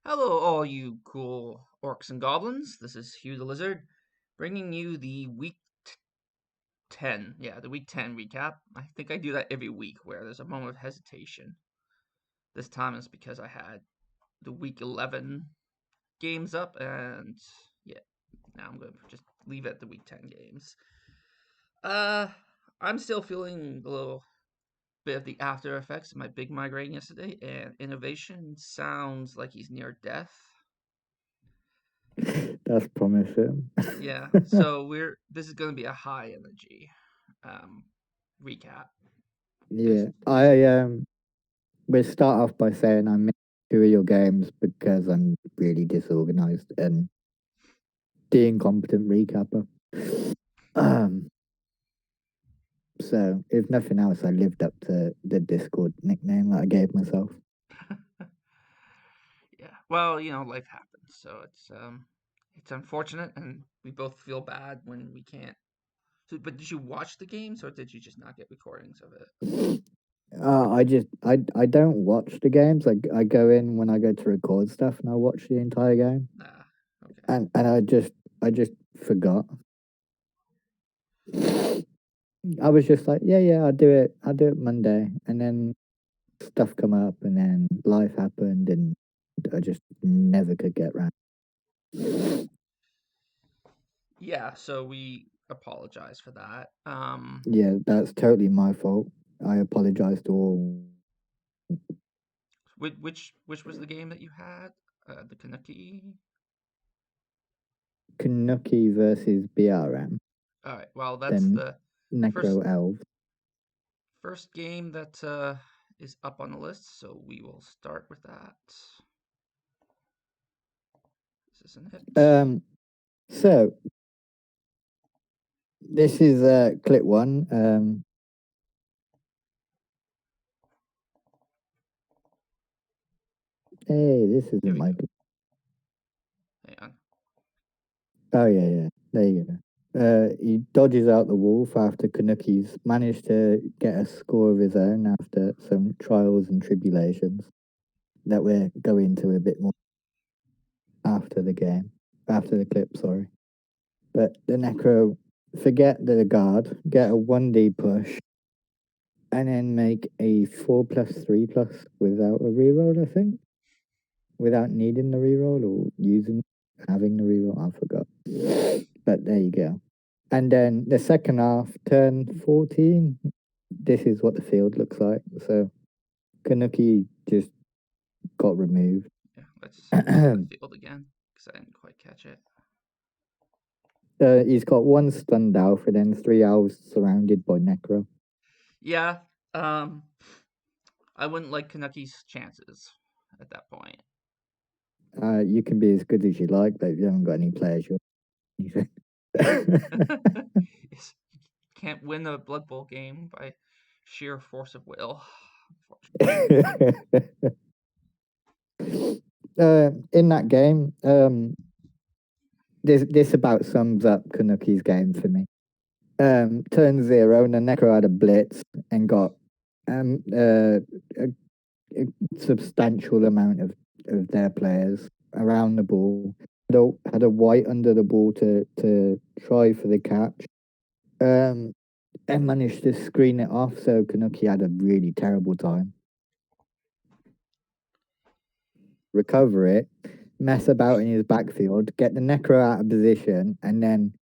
Hello, all you cool orcs and goblins. This is Hugh the Lizard, bringing you the week 10. Yeah, the week 10 recap. I think I do that every week where there's a moment of hesitation. This time it's because I had the week 11 games up, and yeah, now I'm going to just leave it at the week 10 games. Uh, I'm still feeling a little bit of the after effects of my big migraine yesterday, and Innovation sounds like he's near death. That's promising. Yeah, so we're this is going to be a high energy um recap. Yeah, Is we'll start off by saying I missed two of your games because I'm really disorganized and the incompetent recapper. Um, so if nothing else, I lived up to the Discord nickname that I gave myself. yeah. Well, life happens, so it's unfortunate, and we both feel bad when we can't. So, but did you watch the games, or did you just not get recordings of it? I don't watch the games. I go in when I go to record stuff and I watch the entire game. Nah. Okay. And I just forgot. I was just like, yeah, I'll do it Monday, and then stuff come up, and then life happened, and I just never could get around. Yeah. So we apologize for that. Yeah, that's totally my fault. I apologize to all. Which was the game that you had? The Kanuki. Kanuki versus BRM, All right. Well, that's then the first Necro Elves. first game that is up on the list, so we will start with that. This isn't it. Um, so this is clip one. Hey, this Here isn't we my. go. Hang on. Oh yeah. There you go. He dodges out the wolf after Kanuki's managed to get a score of his own after some trials and tribulations that we're going to a bit more after the game, after the clip, sorry. But the Necro forget the guard, get a 1D push, and then make a 4+3+ without a reroll, I think. Without needing the reroll or having the reroll, I forgot. But there you go. And then the second half, turn 14, this is what the field looks like. So Kanuki just got removed. Yeah, let's see the field again because I didn't quite catch it. He's got one stunned elf and then three elves surrounded by Necro. Yeah. Um, I wouldn't like Kanuki's chances at that point. You can be as good as you like, but if you haven't got any players, you're Can't win a Blood Bowl game by sheer force of will. in that game, this about sums up Kanuki's game for me. Turn zero, and the Necro had a blitz and got um uh, a, a substantial amount of their players around the ball. Had a white under the ball to try for the catch. Um, and managed to screen it off, so Kanuki had a really terrible time. Recover it, mess about in his backfield, get the Necro out of position, and then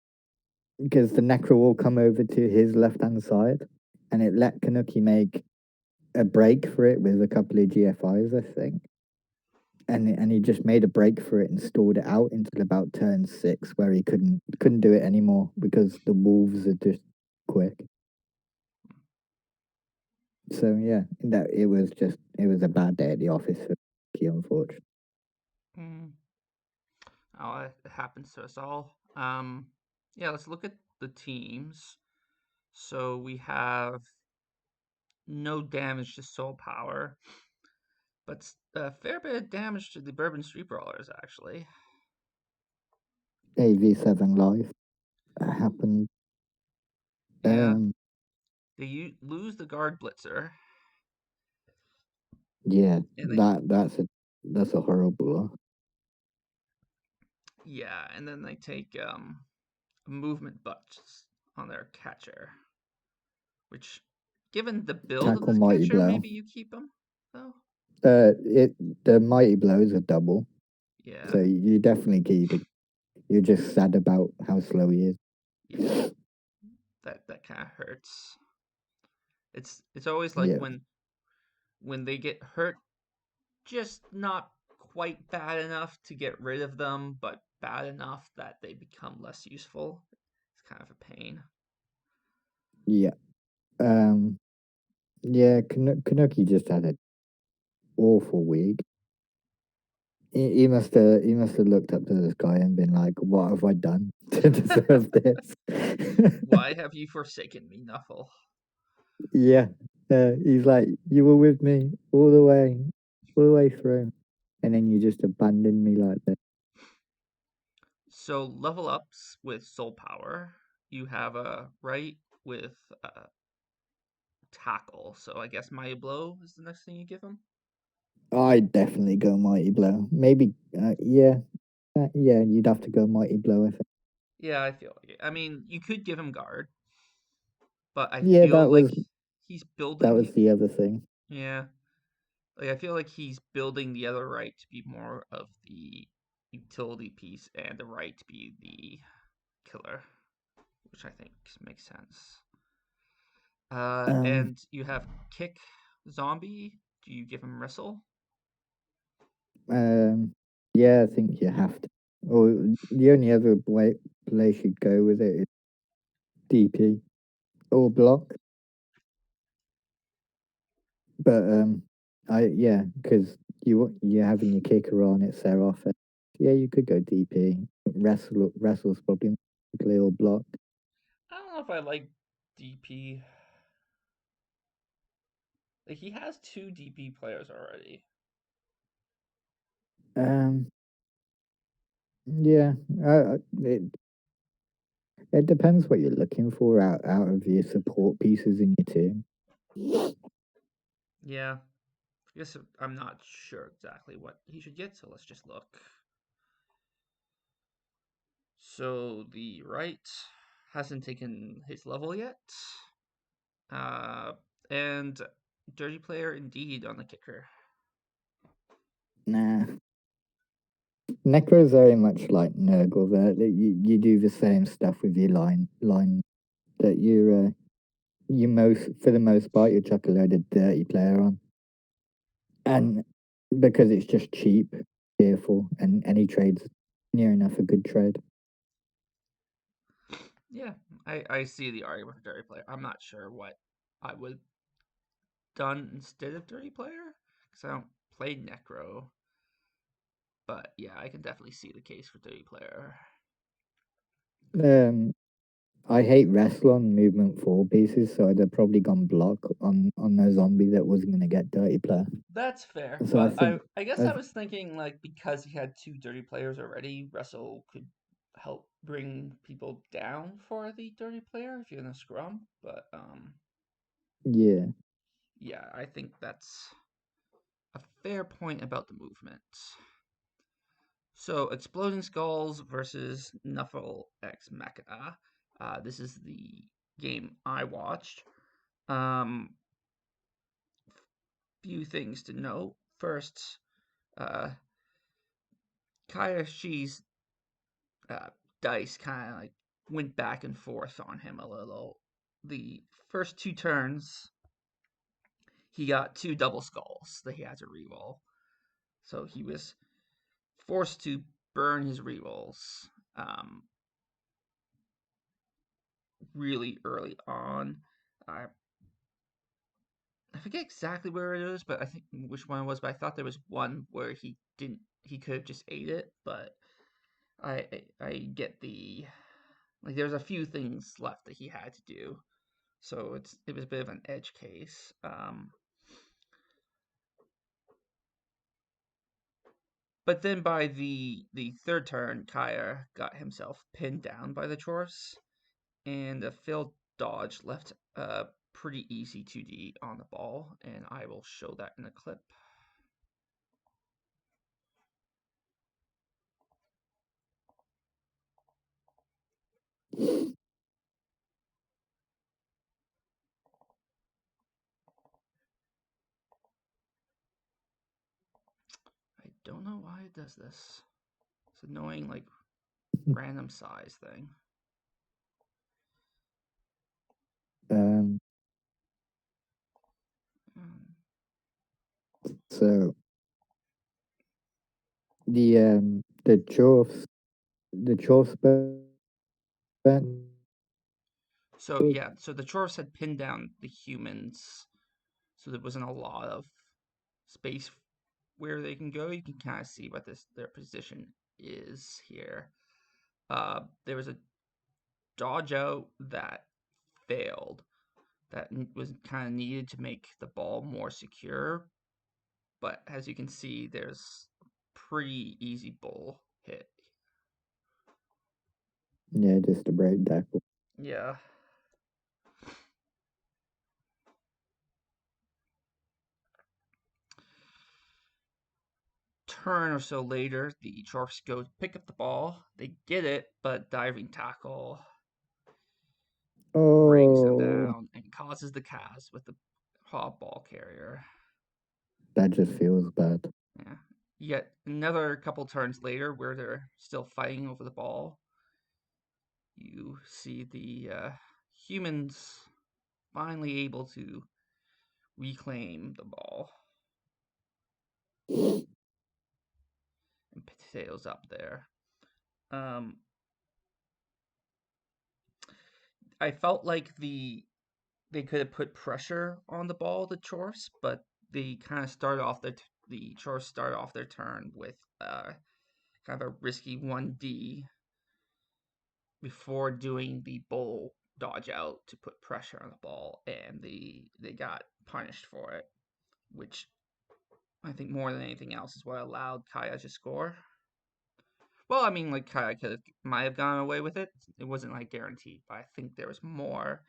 because the Necro will come over to his left hand side, and it let Kanuki make a break for it with a couple of GFIs, I think. And he just made a break for it and stalled it out until about turn 6, where he couldn't do it anymore because the wolves are just quick. So yeah, that it was a bad day at the office for Kanuki, unfortunately. Mm. Oh, it happens to us all. Yeah, let's look at the teams. So we have no damage to Soul Power, but a fair bit of damage to the Bourbon Street Brawlers, actually. AV7 live happened. Yeah, Um, lose the Guard Blitzer, yeah, and they that's a horrible loss. Yeah, and then they take movement buffs on their catcher, which, given the build of Tackle this Mighty catcher, Blow. maybe you keep him though. The Mighty Blow is a double, Yeah, so you definitely keep it. You're just sad about how slow he is. yeah, that kind of hurts. It's always like Yeah, when they get hurt, just not quite bad enough to get rid of them, but bad enough that they become less useful. It's kind of a pain. yeah. Um, yeah. Kanuki just had an awful week. He must have looked up to the sky and been like, "What have I done to deserve this?" Why have you forsaken me, Nuffle? Yeah, he's like, "You were with me all the way through, and then you just abandoned me like that." So level ups with soul power. You have a right with tackle. So I guess Mighty Blow is the next thing you give him. I'd definitely go Mighty Blow. Maybe, yeah. You'd have to go Mighty Blow. I think. Yeah, I feel like it. I mean, you could give him guard, but I Yeah, feel like he's that building. was the other thing. Yeah, like I feel like he's building the other right to be more of the utility piece and the right to be the killer, which I think makes sense. Um, And you have kick zombie. Do you give him wrestle? yeah, I think you have to. Or the only other place you'd go with it is DP or block. But because you're having your kicker on, it's their offense. Yeah, you could go DP. Wrestle's probably likely or block. I don't know if I like DP. Like he has two DP players already. Um, yeah, it depends what you're looking for out of your support pieces in your team. Yeah, I guess I'm not sure exactly what he should get, so let's just look. So the right hasn't taken his level yet. Uh, and dirty player indeed on the kicker. Nah, Necro's very much like Nurgle. That you do the same stuff with your line that you most for the most part you chuck a load of dirty player on, and because it's just cheap, fearful, and any trades near enough a good trade. Yeah, I see the argument for dirty player. I'm not sure what I would done instead of dirty player because I don't play Necro. But yeah, I can definitely see the case for dirty player. Um, I hate wrestle on movement 4 pieces, so I'd have probably gone block on a zombie that wasn't gonna get dirty player. That's fair, So I but think I guess I I was thinking like because he had two dirty players already, Russell could help bring people down for the dirty player if you're in a scrum. But yeah. yeah, I think that's a fair point about the movement. So exploding skulls versus Nuffle X Machina. This is the game I watched. Um, few things to note. First, uh, Kayashi's dice kind of like went back and forth on him a little. The first two turns, he got two double skulls that he had to reroll. So he was forced to burn his rerolls really early on. I I forget exactly where it is, but I think which one it was. But I thought there was one where he didn't. He could have just ate it, but I get the like. There's a few things left that he had to do, so it was a bit of an edge case. But then by the third turn, Kaya got himself pinned down by the Chorus, and a failed dodge left a pretty easy 2D on the ball, and I will show that in a clip. don't know why it does this. It's annoying, like, random size thing. Um, Hmm. so the Chorfs burnt. So yeah, so the Chorfs had pinned down the humans, so there wasn't a lot of space where they can go. You can kind of see what their position is here. There was a dodge out that failed that was kind of needed to make the ball more secure. But as you can see, there's pretty easy bull hit. Yeah, just a break tackle. Yeah. Turn or so later, the Sharks go to pick up the ball. They get it, but diving tackle brings them Oh, down and causes the Cavs with the hot ball carrier. that just feels bad. Yeah. Yet another couple turns later, where they're still fighting over the ball, you see the humans finally able to reclaim the ball. And potatoes up there. Um, I felt like they could have put pressure on the ball, the Chorfs, but they kind of started off the Chorfs started off their turn with kind of a risky 1D before doing the bull dodge out to put pressure on the ball, and they got punished for it, which I think more than anything else is what allowed Kaya to score. Well, I mean, like Kaya might have gone away with it. It wasn't like guaranteed, but I think there was more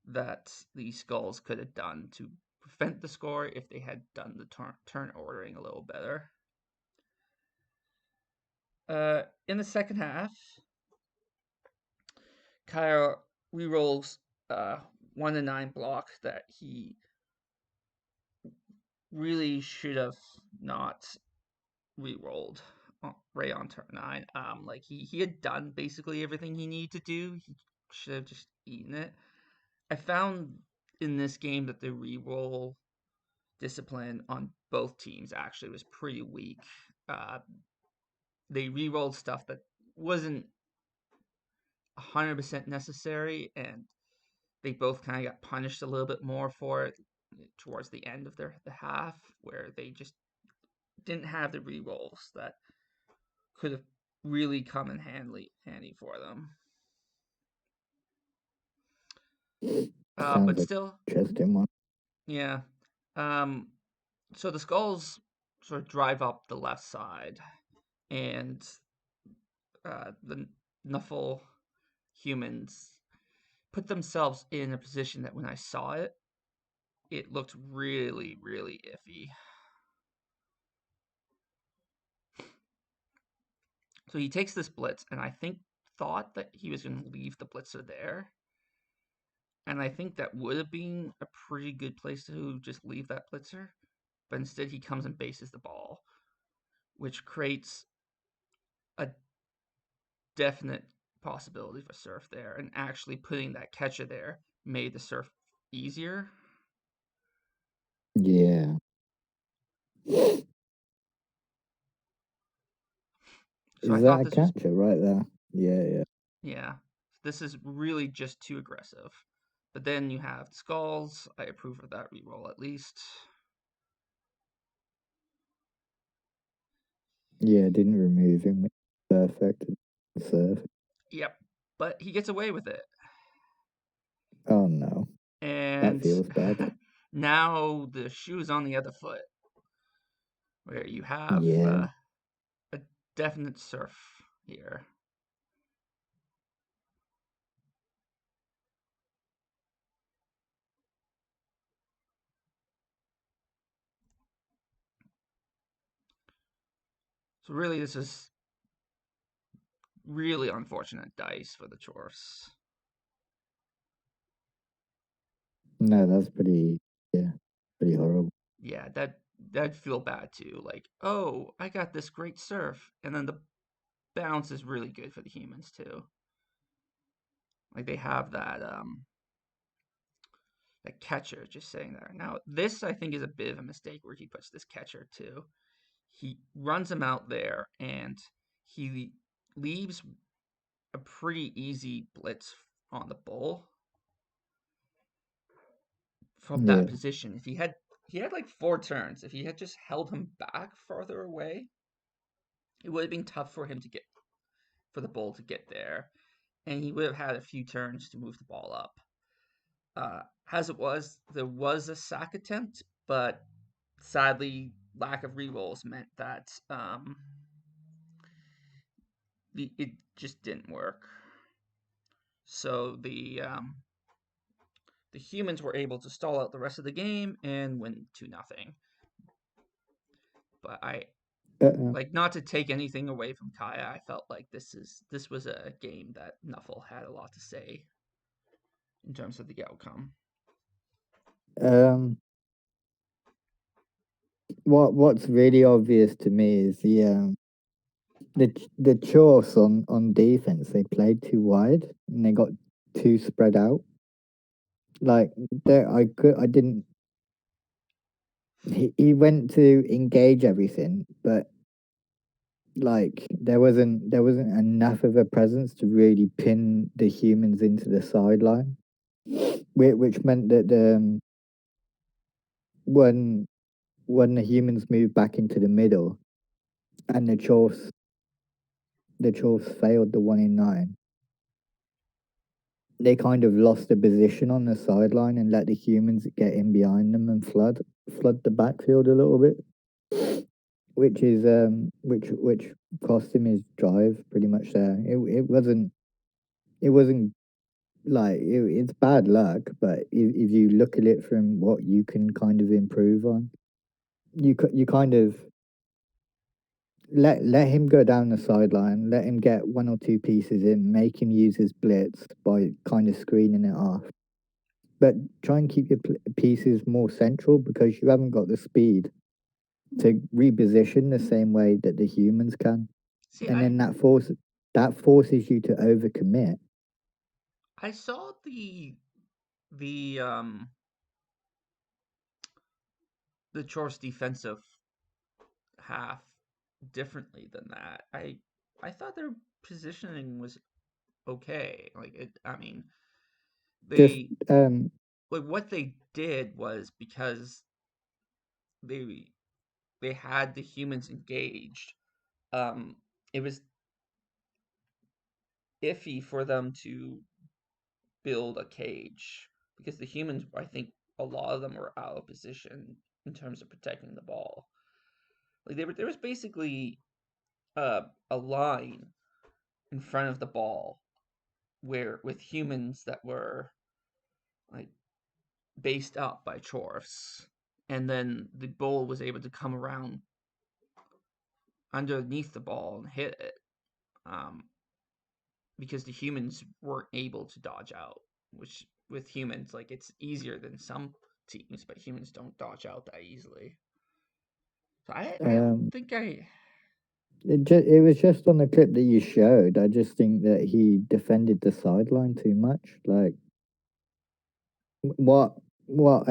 that the Skulls could have done to prevent the score if they had done the turn ordering a little better. In the second half, Kaya rerolls 1-9 block that he really should have not re-rolled right on turn 9. Like he had done basically everything he needed to do. He should have just eaten it. I found in this game that the re-roll discipline on both teams actually was pretty weak. Uh, they re-rolled stuff that wasn't 100% necessary, and they both kind of got punished a little bit more for it towards the end of the half, where they just didn't have the re-rolls that could have really come in handy for them. Sounds But like still, an interesting one. yeah. Um, so the Skulls sort of drive up the left side, and the Nuffle humans put themselves in a position that when I saw it, it looked really, really iffy. So he takes this blitz, and I think thought that he was going to leave the blitzer there. And I think that would have been a pretty good place to just leave that blitzer. But instead, he comes and bases the ball, which creates a definite possibility for Surf there. And actually putting that catcher there made the Surf easier. Yeah. So I Is thought that a this was, catcher right there? Yeah, yeah. yeah, this is really just too aggressive. But then you have Skulls. I approve of that reroll at least. Yeah, didn't remove him. Perfect. Surf. Yep. But he gets away with it. Oh no. That And feels bad. now the shoe's on the other foot, where you have Yeah. a definite Surf here. So really, this is really unfortunate dice for the Chorfs. No, that's pretty, yeah, pretty horrible. Yeah, that that'd feel bad too. Like, oh, I got this great surf, and then the bounce is really good for the humans too. Like they have that catcher just sitting there. Now this I think is a bit of a mistake where he puts this catcher too. He runs him out there and he leaves a pretty easy blitz on the bull from that Yeah. position. If he had like 4 turns. If he had just held him back farther away, it would have been tough for him to get for the bull to get there, and he would have had a few turns to move the ball up. As it was, there was a sack attempt, but sadly, lack of rerolls meant that it just didn't work. So the humans were able to stall out the rest of the game and win 2-0. But I Uh, like not to take anything away from Kaya. I felt like this was a game that Nuffle had a lot to say in terms of the outcome. um, what's really obvious to me is the choice on defense. They played too wide and they got too spread out. Like there, I didn't. He went to engage everything, but like there wasn't enough of a presence to really pin the humans into the sideline, which meant that when when the humans moved back into the middle and the Chorfs failed the 1 in 9, they kind of lost the position on the sideline and let the humans get in behind them and flood the backfield a little bit, which cost him his drive pretty much there. It wasn't like it's bad luck, but if you look at it from what you can kind of improve on, you kind of let him go down the sideline, let him get 1 or 2 pieces in, make him use his blitz by kind of screening it off. But try and keep your pieces more central because you haven't got the speed to reposition the same way that the humans can, See, and then that forces you to overcommit. I saw the the Chorfs defensive half differently than that. I thought their positioning was okay. Like it, I mean, Just they um, like what they did was because they they had the humans engaged. Um, it was iffy for them to build a cage because the humans, I think, a lot of them were out of position in terms of protecting the ball. Like there was basically a line in front of the ball where with humans that were like based up by Chorfs, and then the bull was able to come around underneath the ball and hit it, um, because the humans weren't able to dodge out. Which with humans, like it's easier than some teams, but humans don't dodge out that easily. So I don't um, think I it was just on the clip that you showed. I just think that he defended the sideline too much. Like what what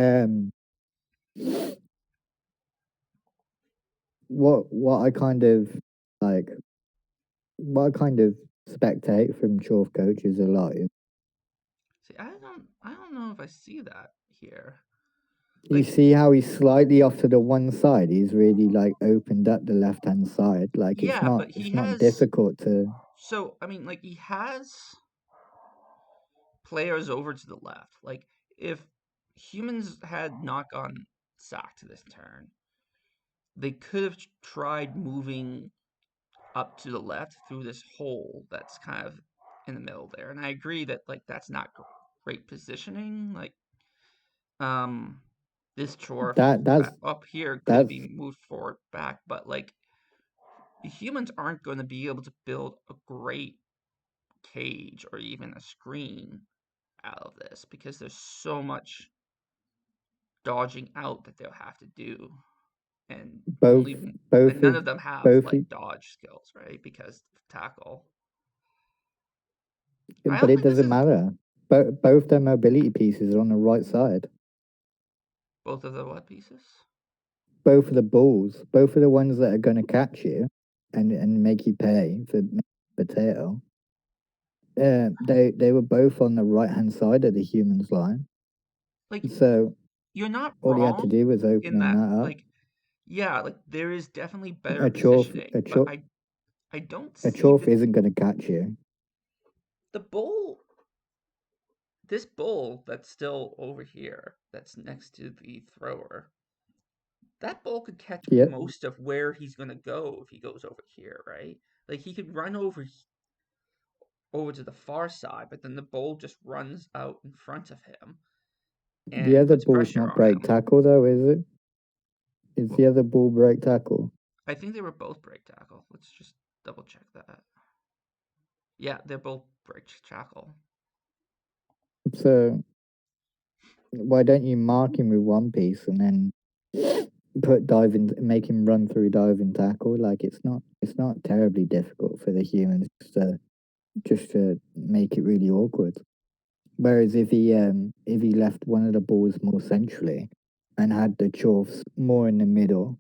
what I kind of like what I kind of spectate from Chorf coaches a lot is see. I don't know if I see that here. you Like see how he's slightly off to the one side. He's really like opened up the left hand side. Like it's yeah, not but he it's not has. difficult to. So I mean, like he has players over to the left. Like if humans had not gone sacked this turn, they could have tried moving up to the left through this hole that's kind of in the middle there. And I agree that like that's not great positioning. Like um this Chorf That up here could have that's been moved forward back, but like the humans aren't going to be able to build a great cage or even a screen out of this because there's so much dodging out that they'll have to do. and Both, only and both none of, of them have both, like dodge skills, right? Because of tackle. I but don't it think this doesn't is matter. Both their mobility pieces are on the right side. both of the what pieces. Both of the balls, both of the ones that are going to catch you and make you pay for potato. They were both on the right hand side of the human's line. Like So you're not all he had to wrong do was in opening that. that up. Like yeah, like there is definitely better A chorf, positioning, a but chorf, I don't a see chorf isn't going to catch you. the bull. This bull that's still over here, that's next to the thrower. That bull could catch Yeah, most of where he's gonna go if he goes over here, right? Like he could run over to the far side, but then the bull just runs out in front of him the and other puts ball's pressure not on break him. tackle though, is it? Is Well, the other ball break tackle? I think they were both break tackle. Let's just double check that. Yeah, they're both break tackle. So why don't you mark him with one piece and then put diving, make him run through diving tackle? Like it's not terribly difficult for the humans just to make it really awkward. Whereas if he left one of the balls more centrally and had the chorfs more in the middle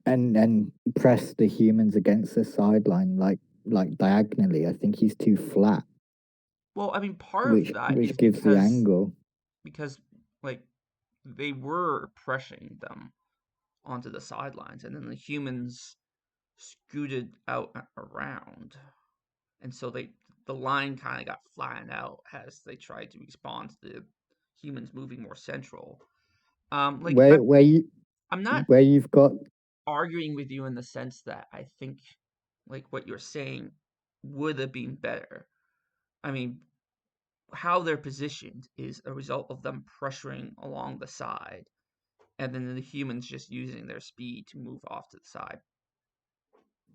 and press the humans against the sideline like diagonally, I think he's too flat, Well, I mean, part of that which is gives the angle. because like they were pressing them onto the sidelines, and then the humans scooted out around, and so the line kind of got flattened out as they tried to respond to the humans moving more central. Like Where where you I'm not where you've got arguing with you in the sense that I think like what you're saying would have been better. I mean, how they're positioned is a result of them pressuring along the side, and then the humans just using their speed to move off to the side.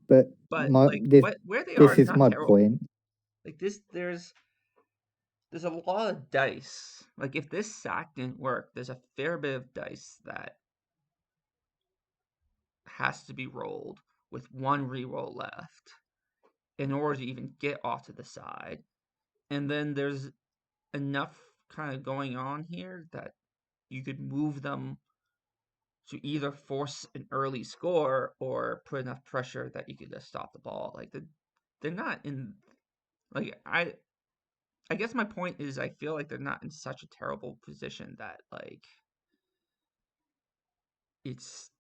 but But my like where they are this is is not my terrible. point. Like this, there's a lot of dice. Like if this sack didn't work, there's a fair bit of dice that has to be rolled with one reroll left in order to even get off to the side. And then there's enough kind of going on here that you could move them to either force an early score or put enough pressure that you could just stop the ball. Like they're not in like I guess my point is I feel like they're not in such a terrible position that like it's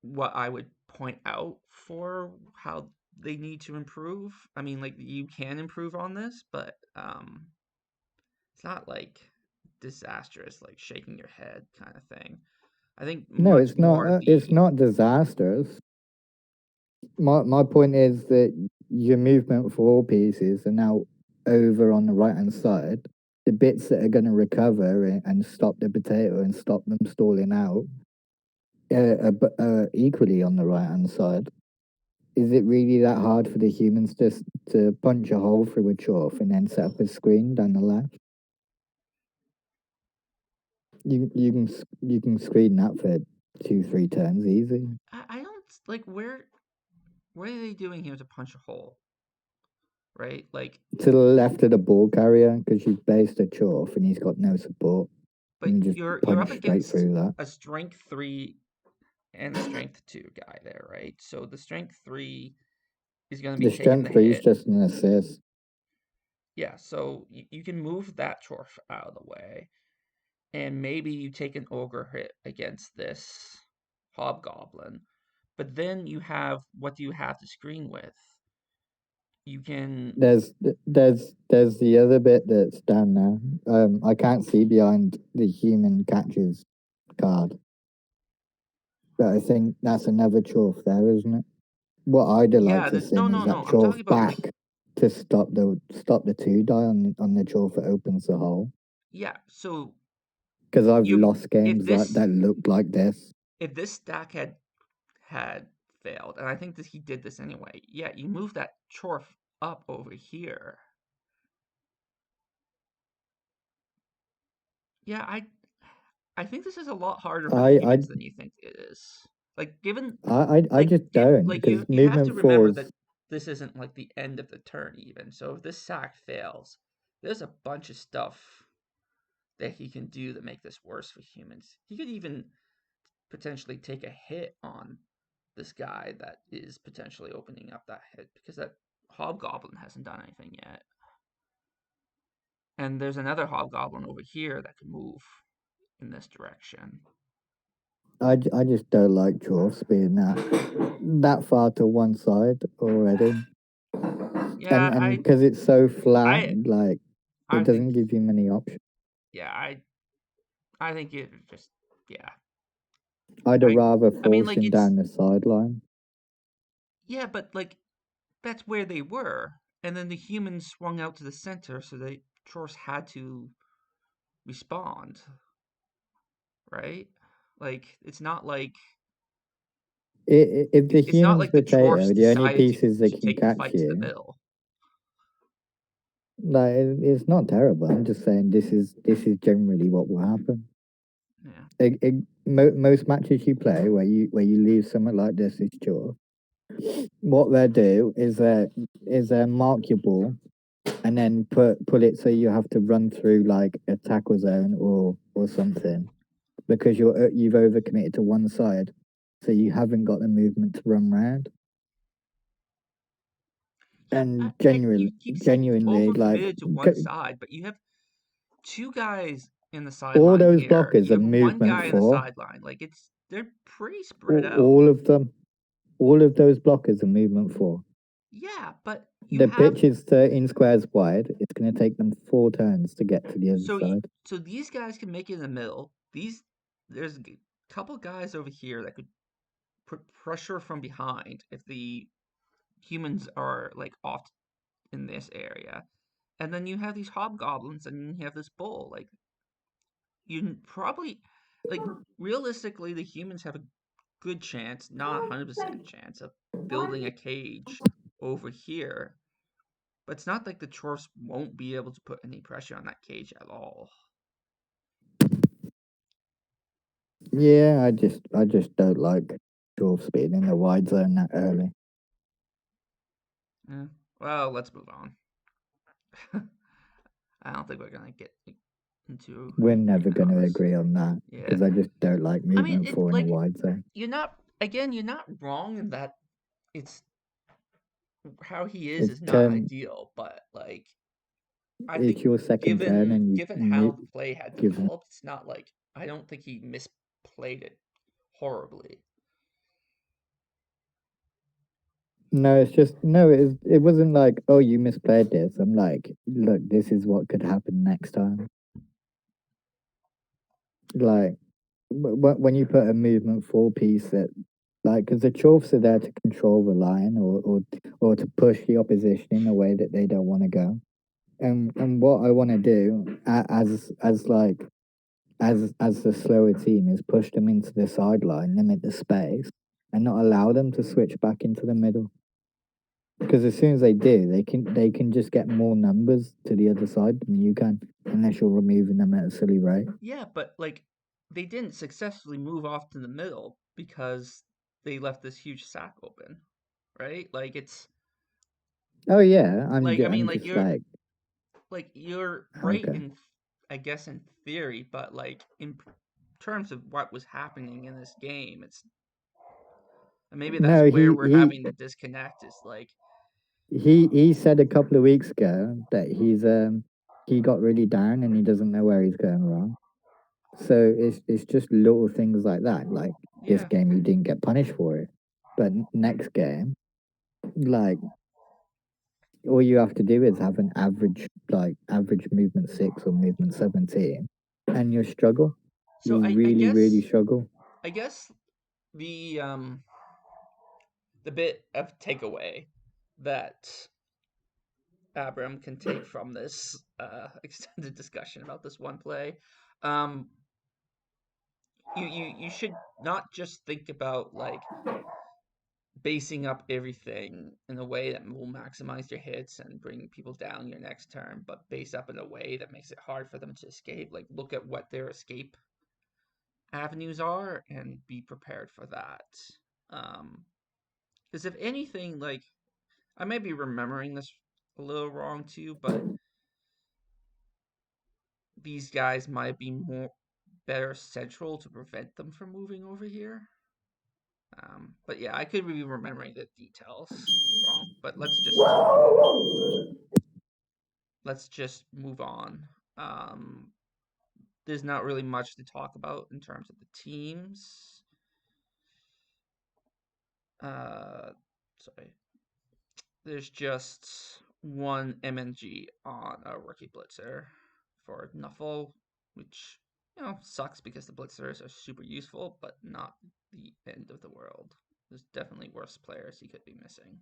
what I would point out for how they need to improve. I mean, like you can improve on this, but it's not like disastrous, like shaking your head kind of thing. I think No, much more it's the not disastrous. My point is that your movement for all pieces are now over on the right hand side. The bits that are going to recover and stop the potato and stop them stalling out are equally on the right hand side. Is it really that hard for the humans just to punch a hole through a chorf and then set up a screen down the left? You can screen that for 2-3 turns easy. I don't like what are they doing here to punch a hole, right? Like, To the left of the ball carrier because you've based a chorf and he's got no support. but And you just you're up punch straight against through that. a strength 3 and a strength 2 guy there, right? So the strength 3 is going to be The taking the strength 3 is hit. just an assist. Yeah, so you can move that chorf out of the way, and maybe you take an ogre hit against this hobgoblin. But then you have what do you have to screen with? You can There's the other bit that's down there. I can't see behind the human catches card, but I think that's another chorf there, isn't it? What I'd have liked yeah, to no seen no is that no. I'm talking chorf about back to stop the 2 die on the chorf that opens the hole. yeah. So Because I've you lost if games this that looked like this. if this stack had failed, and I think that he did this anyway. Yeah, you move that chorf up over here. Yeah, I think this is a lot harder for the I I humans than you think it is. Like given I like just don't like because you have to movement remember fours. that this isn't like the end of the turn even. So if this sack fails, there's a bunch of stuff that he can do to make this worse for humans. He could even potentially take a hit on this guy that is potentially opening up that hit because that hobgoblin hasn't done anything yet. And there's another hobgoblin over here that can move in this direction. I just don't like dwarfs being that far to one side already, Yeah, and because it's so flat, I like it I think doesn't give you many options. yeah, I think it just yeah. I'd have I rather I mean forced like him it's down the sideline. yeah, but like that's where they were. And then the humans swung out to the center so the Chorus had to respond, right? Like If the it's not human's like the potato, Chorfs the only decided pieces that to can take the catch fight to the you, middle. like it's not terrible. I'm just saying this is generally what will happen. Yeah. Most matches you play where you leave something like this is sure. What they do is mark your ball and then put it so you have to run through like a tackle zone or something because you've overcommitted to one side, so you haven't got the movement to run round. Yeah, And you genuine, keep saying genuinely, like overcommitted to one side, but you have two guys in the all sideline those here. blockers You are have one movement guy in the four. sideline. Like they're pretty spread out. All of them, all of those blockers are movement four. Yeah, but you The have pitch is 13 squares wide. It's going to take them 4 turns to get to the other side. so these guys can make it in the middle. There's a couple guys over here that could put pressure from behind if the humans are like off in this area. And then you have these hobgoblins and you have this bull. Like you probably like realistically the humans have a good chance, not 100% chance of building a cage over here. But it's not like the Chorfs won't be able to put any pressure on that cage at all. Yeah, I just don't like dwarf speed in the wide zone that early. Yeah. Well, let's move on. I don't think we're gonna get into We're an never agreement going on to this. agree on that Yeah. because I just don't like I mean, movement it four in a like wide zone. you're not wrong in that it's how he It's is not turn. ideal, but like I It's think your second turn, and you given how move. the play had Given developed, it's not like I don't think he misplayed it horribly. no, it's just no. It wasn't like oh you misplayed this. I'm like look, this is what could happen next time. Like when you put a movement four piece that like because the chorfs are there to control the line or to push the opposition in a way that they don't want to go. And what I want to do as like as the slower team is push them into the sideline, limit the space, and not allow them to switch back into the middle. Because as soon as they do, they can just get more numbers to the other side than you can, unless you're removing them at a silly rate. Yeah, but like they didn't successfully move off to the middle because they left this huge sack open, right? Like it's Oh yeah, like I mean I'm just like you're right okay. in I guess in theory, but like in terms of what was happening in this game, it's and maybe that's No, where we're having the disconnect is like he said a couple of weeks ago that he got really down and he doesn't know where he's going wrong. So it's just little things like that. Like this yeah. game, you didn't get punished for it, but next game, like all you have to do is have an average movement 6 or movement 17, and you struggle. So You really struggle. I guess the um the bit of takeaway that Abram can take from this extended discussion about this one play. Um, you should not just think about like basing up everything in a way that will maximize your hits and bring people down your next turn, but base up in a way that makes it hard for them to escape. Like look at what their escape avenues are and be prepared for that. Because if anything, like, I may be remembering this a little wrong too, but these guys might be more better central to prevent them from moving over here. But yeah, I could be remembering the details wrong. But let's just move on. Um, there's not really much to talk about in terms of the teams. Uh, sorry. There's just one MNG on a rookie blitzer for Nuffle, which sucks because the blitzers are super useful, but not the end of the world. There's definitely worse players he could be missing.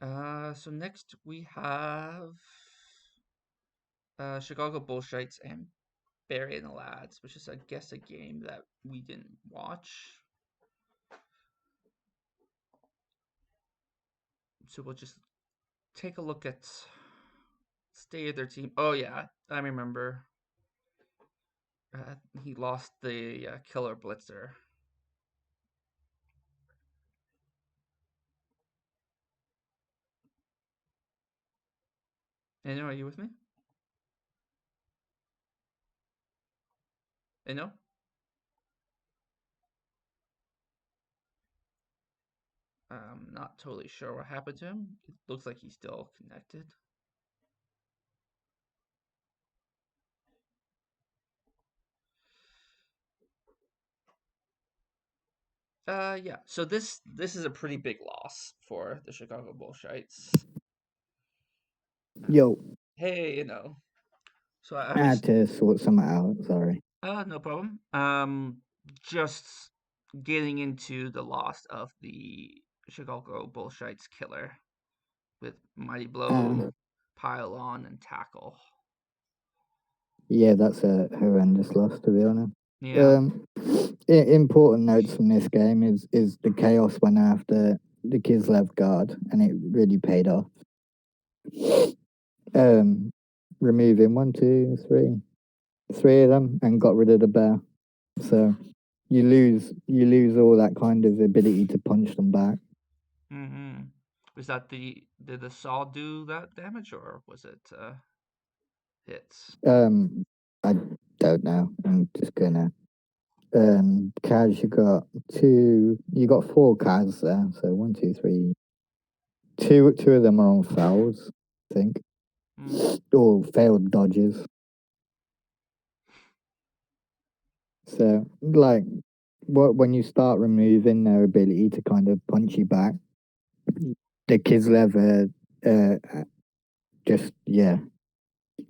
So next we have Chicago Bullshites and Barry and the Lads, which is, I guess, a game that we didn't watch. So we'll just take a look at state of their team. Oh yeah, I remember. He lost the killer blitzer. Eno, are you with me? Eno? I'm not totally sure what happened to him. It looks like he's still connected. Yeah. So this is a pretty big loss for the Chicago Bullshites. Yo, Hey, So I I had was to sort something out. Sorry. no problem. Just getting into the loss of the Chicago Bullshites killer with Mighty Blow, Uh, Pile On, and Tackle. yeah, that's a horrendous loss, to be honest. Yeah. Important notes from this game is the chaos went after the Kislev guard, and it really paid off. Um, removing one, two, three of them, and got rid of the bear. So you lose all that kind of ability to punch them back. Mm-hmm. Was that did the saw do that damage or was it hits? I don't know. I'm just gonna Kaz, you got four Kaz there, so one, two, three. Two of them are on fouls, I think. Mm. Or failed dodges. So like when you start removing their ability to kind of punch you back, the Kislev just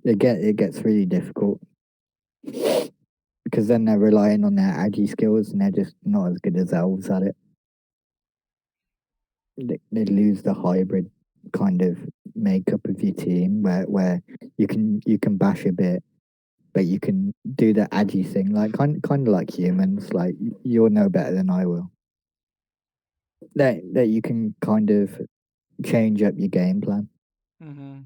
it gets really difficult. Because then they're relying on their agi skills and they're just not as good as elves at it. They lose the hybrid kind of makeup of your team where you can bash a bit, but you can do the agi thing like kind of like humans. Like you'll know better than I will. That you can kind of change up your game plan. Mm-hmm.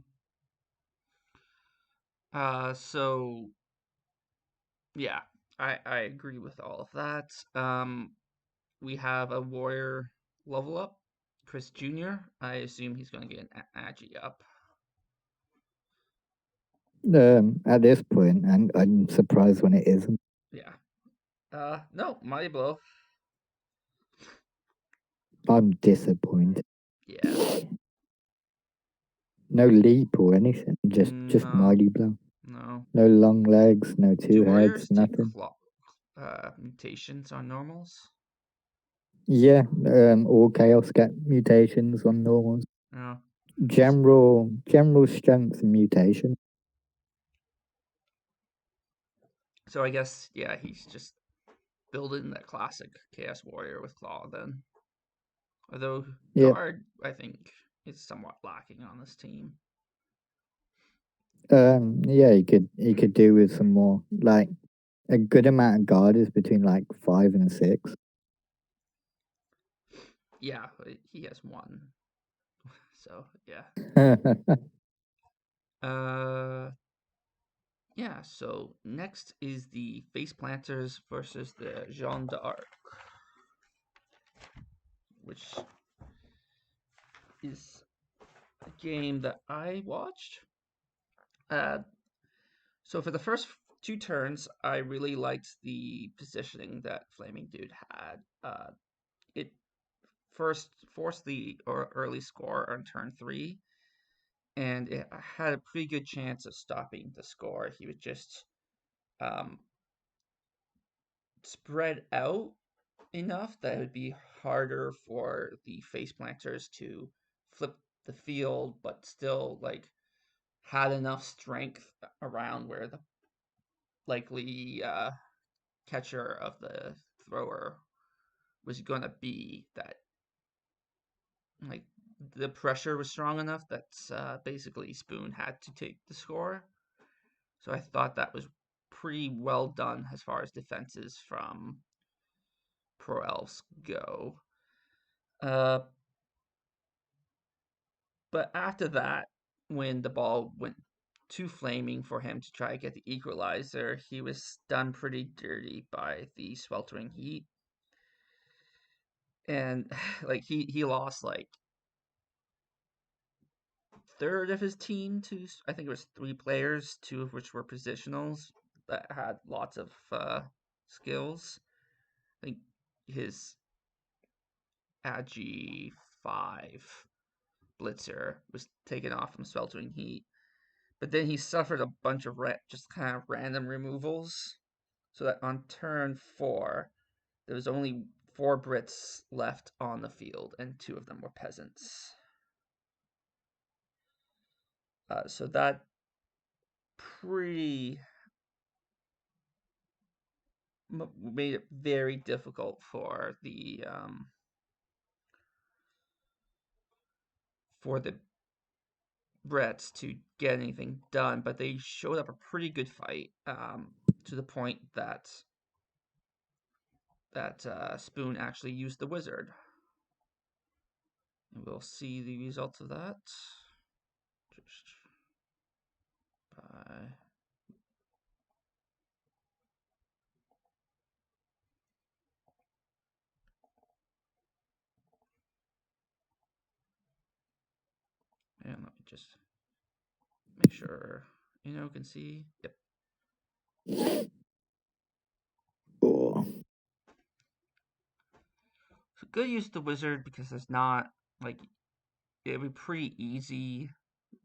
So yeah, I agree with all of that. We have a warrior level up, Chris Jr. I assume he's going to get an Agi up. At this point, and I'm surprised when it isn't. Yeah. No, Mighty Blow. I'm disappointed. Yeah. No leap or anything, just No, mighty blow. no. No long legs, no Do two heads, warriors take nothing. mutations on normals? Yeah, all chaos get mutations on normals. No. General strength and mutation. So I guess yeah, he's just building that classic Chaos Warrior with Claw then. Although Yeah. guard, I think, is somewhat lacking on this team. Yeah, he could do with some more. Like a good amount of guard is between like 5 and 6. Yeah, he has one. So yeah. Uh, Yeah, so next is the Face Planters versus the Jeanne d'Arc, which is a game that I watched. Uh, so for the first two turns, I really liked the positioning that Flaming Dude had. It first forced the early score on turn 3, and it had a pretty good chance of stopping the score. He would just um, spread out enough that it would be harder for the face planters to flip the field, but still like had enough strength around where the likely catcher of the thrower was gonna be, that like the pressure was strong enough that basically Spoon had to take the score. So I thought that was pretty well done as far as defenses from Pro Elves go. Uh, but after that, when the ball went too flaming for him to try to get the equalizer, he was done pretty dirty by the sweltering heat. And like he lost like third of his team to, I think it was 3 players, 2 of which were positionals that had lots of skills. I think his Agi 5 blitzer was taken off from sweltering heat, but then he suffered a bunch of just kind of random removals, so that on turn 4 there was only 4 Brits left on the field, and 2 of them were peasants. So that pretty made it very difficult for the Brits to get anything done, but they showed up a pretty good fight, to the point that Spoon actually used the wizard. And we'll see the results of that. Just by and let me just make sure can see. Yep. Oh. So good use of the wizard because there's not like it'd be pretty easy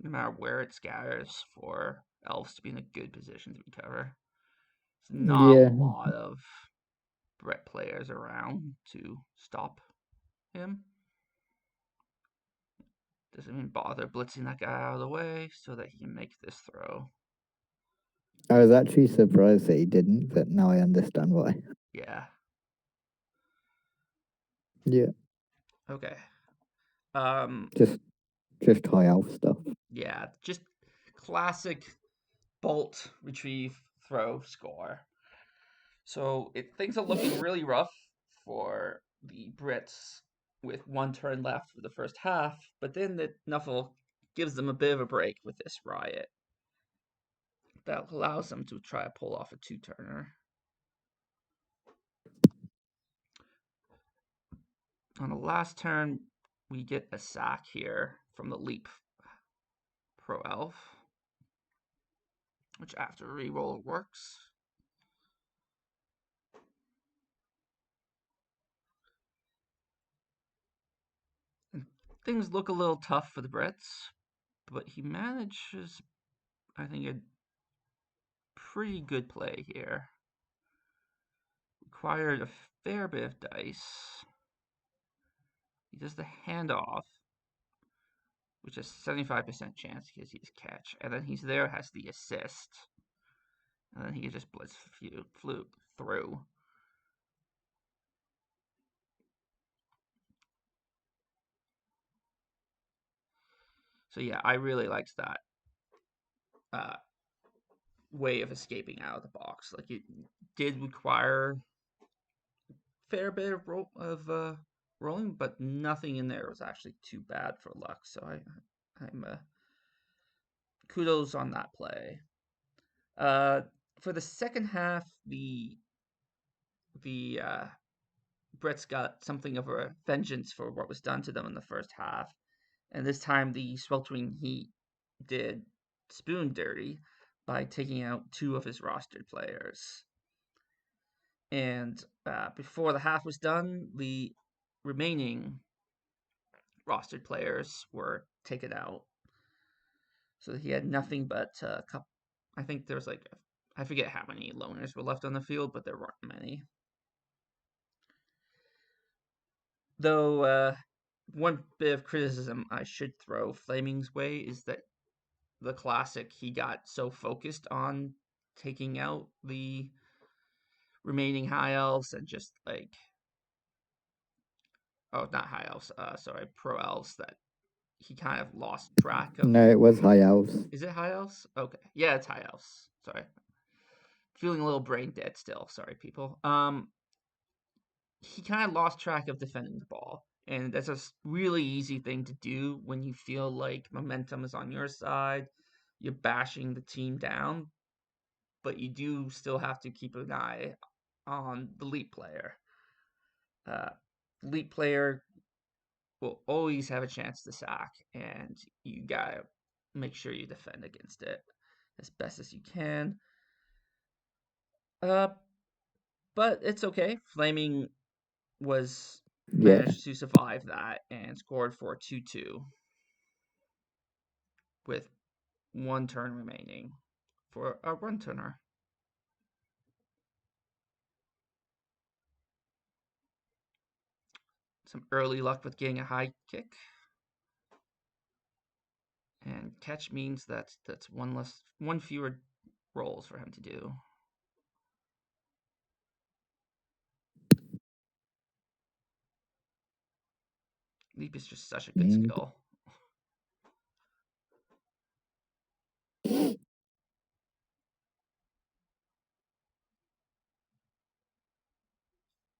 no matter where it scatters for elves to be in a good position to recover. There's not a Yeah. lot of Brett players around to stop him. Doesn't even bother blitzing that guy out of the way so that he can make this throw. I was actually surprised that he didn't, but now I understand why. Yeah. Yeah. Okay. Just high elf stuff. Yeah, just classic bolt, retrieve, throw, score. So things are looking really rough for the Brits with 1 turn left for the first half, but then the Nuffle gives them a bit of a break with this riot that allows them to try to pull off a 2-turner. On the last turn, we get a sack here from the Leap Pro Elf, which after reroll works. And things look a little tough for the Brits, but he manages, I think, a pretty good play here. Required a fair bit of dice. He does the handoff, which is 75% chance because he's catch, and then he's there has the assist, and then he can just blitz fluke through. So yeah, I really liked that way of escaping out of the box. Like it did require a fair bit of rolling, but nothing in there was actually too bad for luck. So I'm kudos on that play. Uh, for the second half, the Brits got something of a vengeance for what was done to them in the first half, and this time the sweltering heat did Spoon dirty by taking out two of his rostered players. And before the half was done, the remaining rostered players were taken out. So he had nothing but a couple. I think there's like, I forget how many loners were left on the field, but there weren't many. Though, one bit of criticism I should throw Flaming's way is that the classic, he got so focused on taking out the remaining high elves and just like, oh, not high elves, sorry, pro elves, that he kind of lost track of. No, it was High Elves. Is it high elves? Okay, yeah, it's high elves. Sorry, feeling a little brain dead still. Sorry, people. He kind of lost track of defending the ball, and that's a really easy thing to do when you feel like momentum is on your side. You're bashing the team down, but you do still have to keep an eye on the lead player. Uh, lead player will always have a chance to sack, and you gotta make sure you defend against it as best as you can. Uh, but it's okay. Flaming was Yeah, managed to survive that and scored for 2-2 with one turn remaining for a run turner. Some early luck with getting a high kick. And catch means that's one fewer rolls for him to do. Leap is just such a good mm, skill.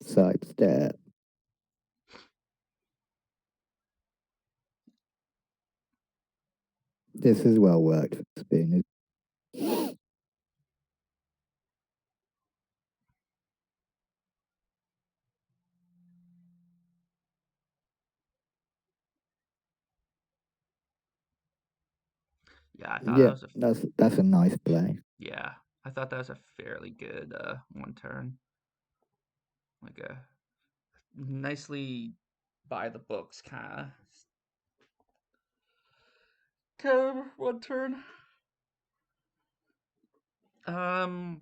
sidestep. This is well worked for Spoon. Yeah, I thought that Yeah, was a that's a nice play. yeah, I thought that was a fairly good one turn. Like a nicely by the books kind of one turn. Um,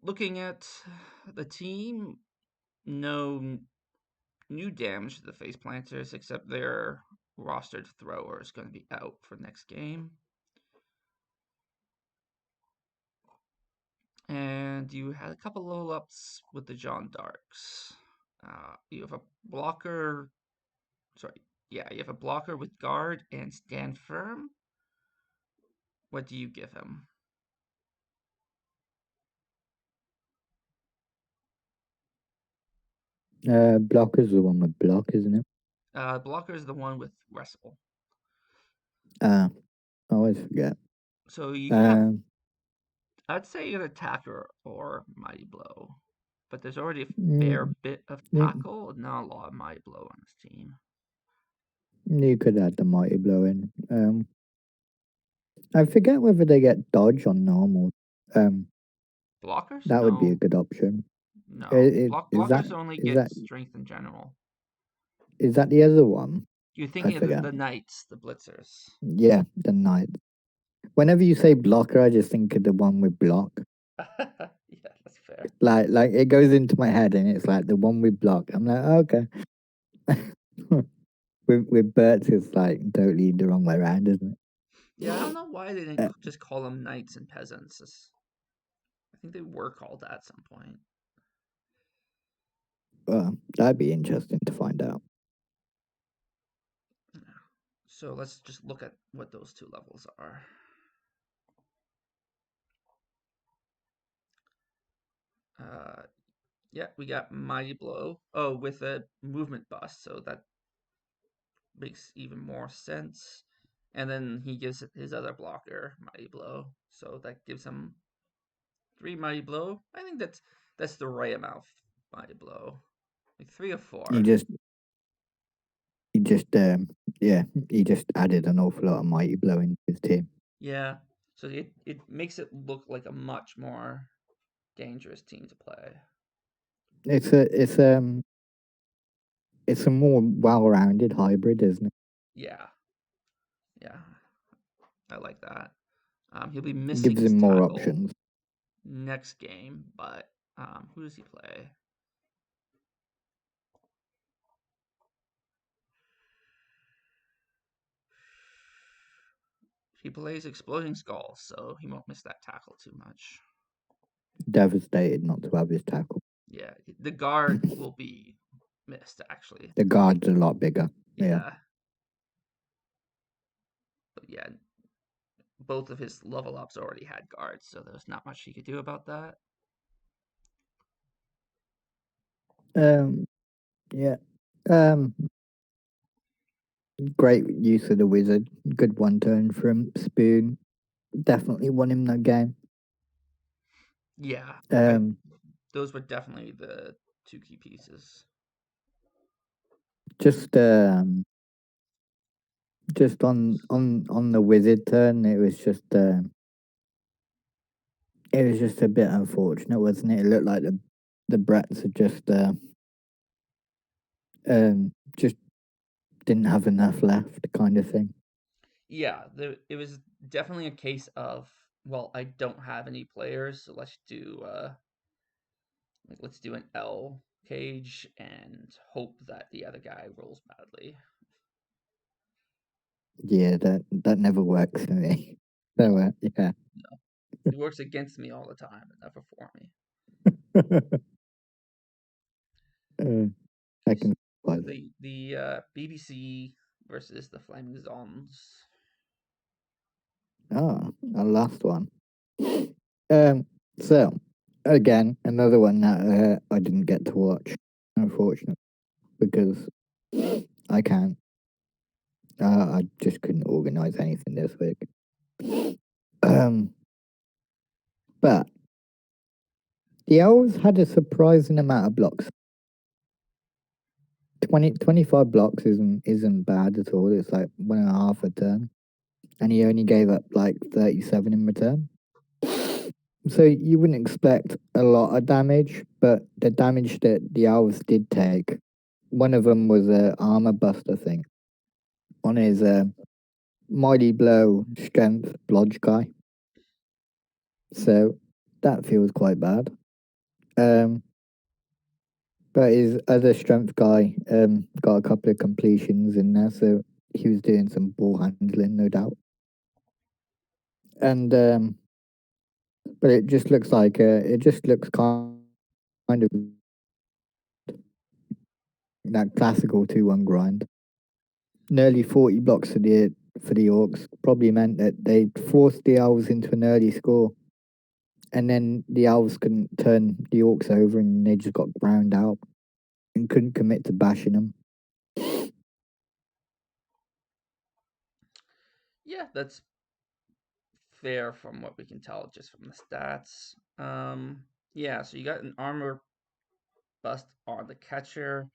looking at the team, no new damage to the face planters except their rostered thrower is going to be out for next game. And you had a couple level ups with the John Darks. You have a blocker. Sorry, yeah, you have a blocker with guard and stand firm. What do you give him? Blocker's the one with block, isn't it? Blocker is the one with wrestle. I always forget. So you can have, Um, I'd say, an attacker or mighty blow, but there's already a fair you, bit of you tackle, not a lot of mighty blow on this team. you could add the mighty blow in. I forget whether they get dodge on normal. Um, Blockers? that would be a No, good option. no. Is that Blockers only is get that strength in general. is that the other one? You're I thinking of forget. the knights, the blitzers. Yeah, the knight. Whenever you say blocker, I just think of the one with block. Yeah, that's fair. Like it goes into my head, and it's like the one with block. I'm like, oh, okay. With Bert's, it's like totally the wrong way around, isn't Yeah, I don't know why they didn't it? just call them knights and peasants. I think they were called that at some point. Well, that'd be interesting to find out. So let's just look at what those two levels are. Uh, yeah, we got Mighty Blow. Oh, with a movement bust, so that makes even more sense. And then he gives his other blocker Mighty Blow, so that gives him 3 Mighty Blow. I think that's the right amount of Mighty Blow. Like 3 or He 4. just he just yeah, he just added an awful lot of mighty blow into his team. Yeah. So it makes it look like a much more dangerous team to play. It's a more well-rounded hybrid, isn't it? Yeah. Yeah. I like that. He'll be It missing gives his him more tackle options. next game, but who does he play? He plays Exploding Skulls, so he won't miss that tackle too much. Devastated not to have his tackle. Yeah, the guard will be missed, actually. The guard's a lot bigger. Yeah. Yeah. But yeah, both of his level ups already had guards, so there's not much he could do about that. Yeah. Great use of the wizard. Good one turn from Spoon. Definitely won him that game. Yeah, those were definitely the 2 key pieces. Just on the wizard turn, it was just a bit unfortunate, wasn't it? It looked like the Brats had just didn't have enough left, kind of thing. Yeah, it was definitely a case of, well, I don't have any players, so let's do an L cage and hope that the other guy rolls badly. Yeah, that never works for me. So yeah. No, it works against me all the time, but never for me. I can So survive. the BBC versus the Flaming Zombs. Oh, our last one. So again, another one that I didn't get to watch, unfortunately, because I can't. I just couldn't organize anything this week. But the Elves had a surprising amount of blocks. 25 blocks isn't bad at all. It's like 1.5 a turn, and he only gave up like 37 in return. So you wouldn't expect a lot of damage, but the damage that the Elves did take, one of them was a armor buster thing on his mighty blow strength blodge guy. So that feels quite bad. But his other strength guy got a couple of completions in there, so he was doing some ball handling, no doubt. And but it just looks like kind of that classical 2-1 grind. Nearly 40 blocks for the Orcs probably meant that they forced the Elves into an early score, and then the Elves couldn't turn the Orcs over, and they just got ground out and couldn't commit to bashing them. Yeah, that's fair from what we can tell just from the stats. Yeah, so you got an armor bust on the catcher.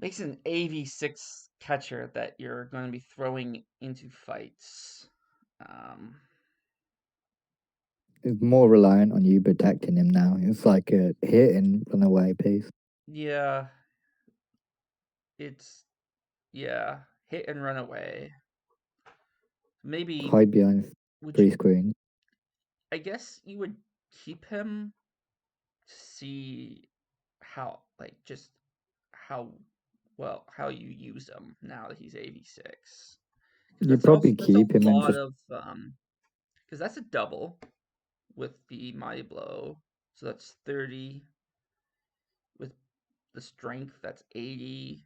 Makes an AV6 catcher that you're going to be throwing into fights. It's more reliant on you protecting him now. It's like a hit and run away piece. Yeah, it's hit and run away. Maybe Hide behind would 3 you? screens. I guess you would keep him to see how, like, just how how you use him now that he's AV6. Because You probably that's a keep him and lot just of because that's a double with the Mighty Blow, so that's 30 with the strength, that's 80,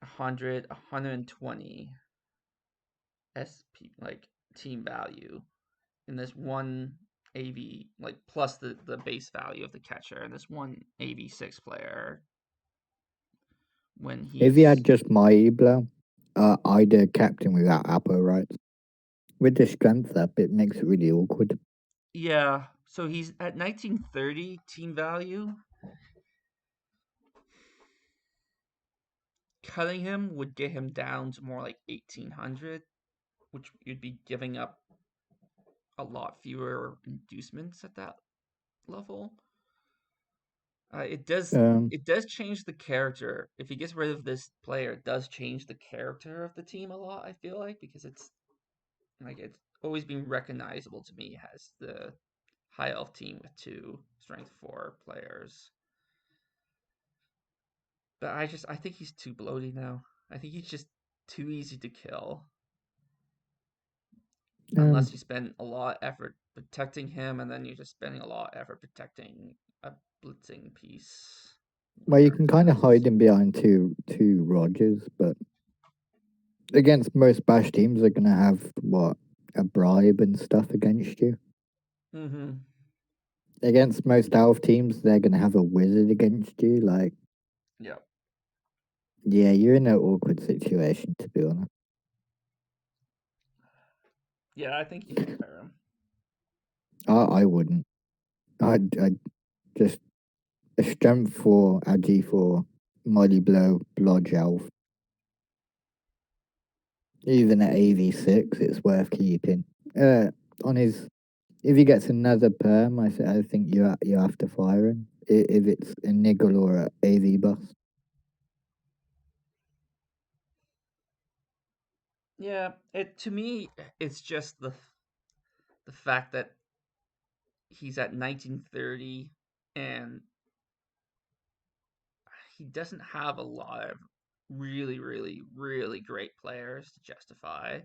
100, 120 SP, like, team value. And this one AV, like, plus the base value of the catcher, and this one AV6 player when if he had he's. just my blow, I'd captain without Apo rights. With the strength up, it makes it really awkward. Yeah, so he's at 1930 team value. Cutting him would get him down to more like 1800, which you'd be giving up a lot fewer inducements at that level. It does Um, it does change the character. If he gets rid of this player, it does change the character of the team a lot, I feel like, because it's always been recognizable to me as the high elf team with two strength 4 players. But I think he's too bloated now. I think he's just too easy to kill. Unless um, you spend a lot of effort protecting him, and then you're just spending a lot of effort protecting a blitzing piece well, like you can kind of Arcanus. hide him behind two Rogers, but against most bash teams, they're gonna have what a bribe and stuff against you. Mm-hmm. Against most elf teams, they're gonna have a wizard against you. Like, Yep. yeah, you're in an awkward situation to be honest. Yeah, I think you don't pair him. I wouldn't. I'd just a strength for agi for mighty blow, blodge elf. Even at AV6, it's worth keeping. On his, if he gets another perm, I think you have to fire him. If it's a niggle or a AV bus. Yeah, it to me it's just the fact that he's at 1930 and he doesn't have a lot of really, really, really great players to justify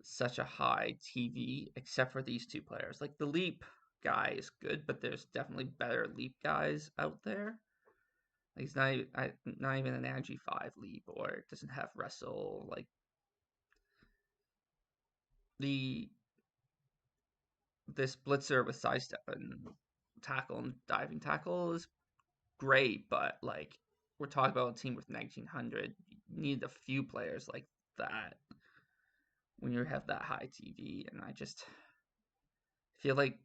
such a high TV, except for these two players. Like the Leap guy is good, but there's definitely better Leap guys out there. Like he's not even an Agi 5 Leap, or it doesn't have Wrestle. Like the this Blitzer with sidestep and tackle and diving tackle is great, but like we're talking about a team with 1900. You need a few players like that when you have that high TV, and I just feel like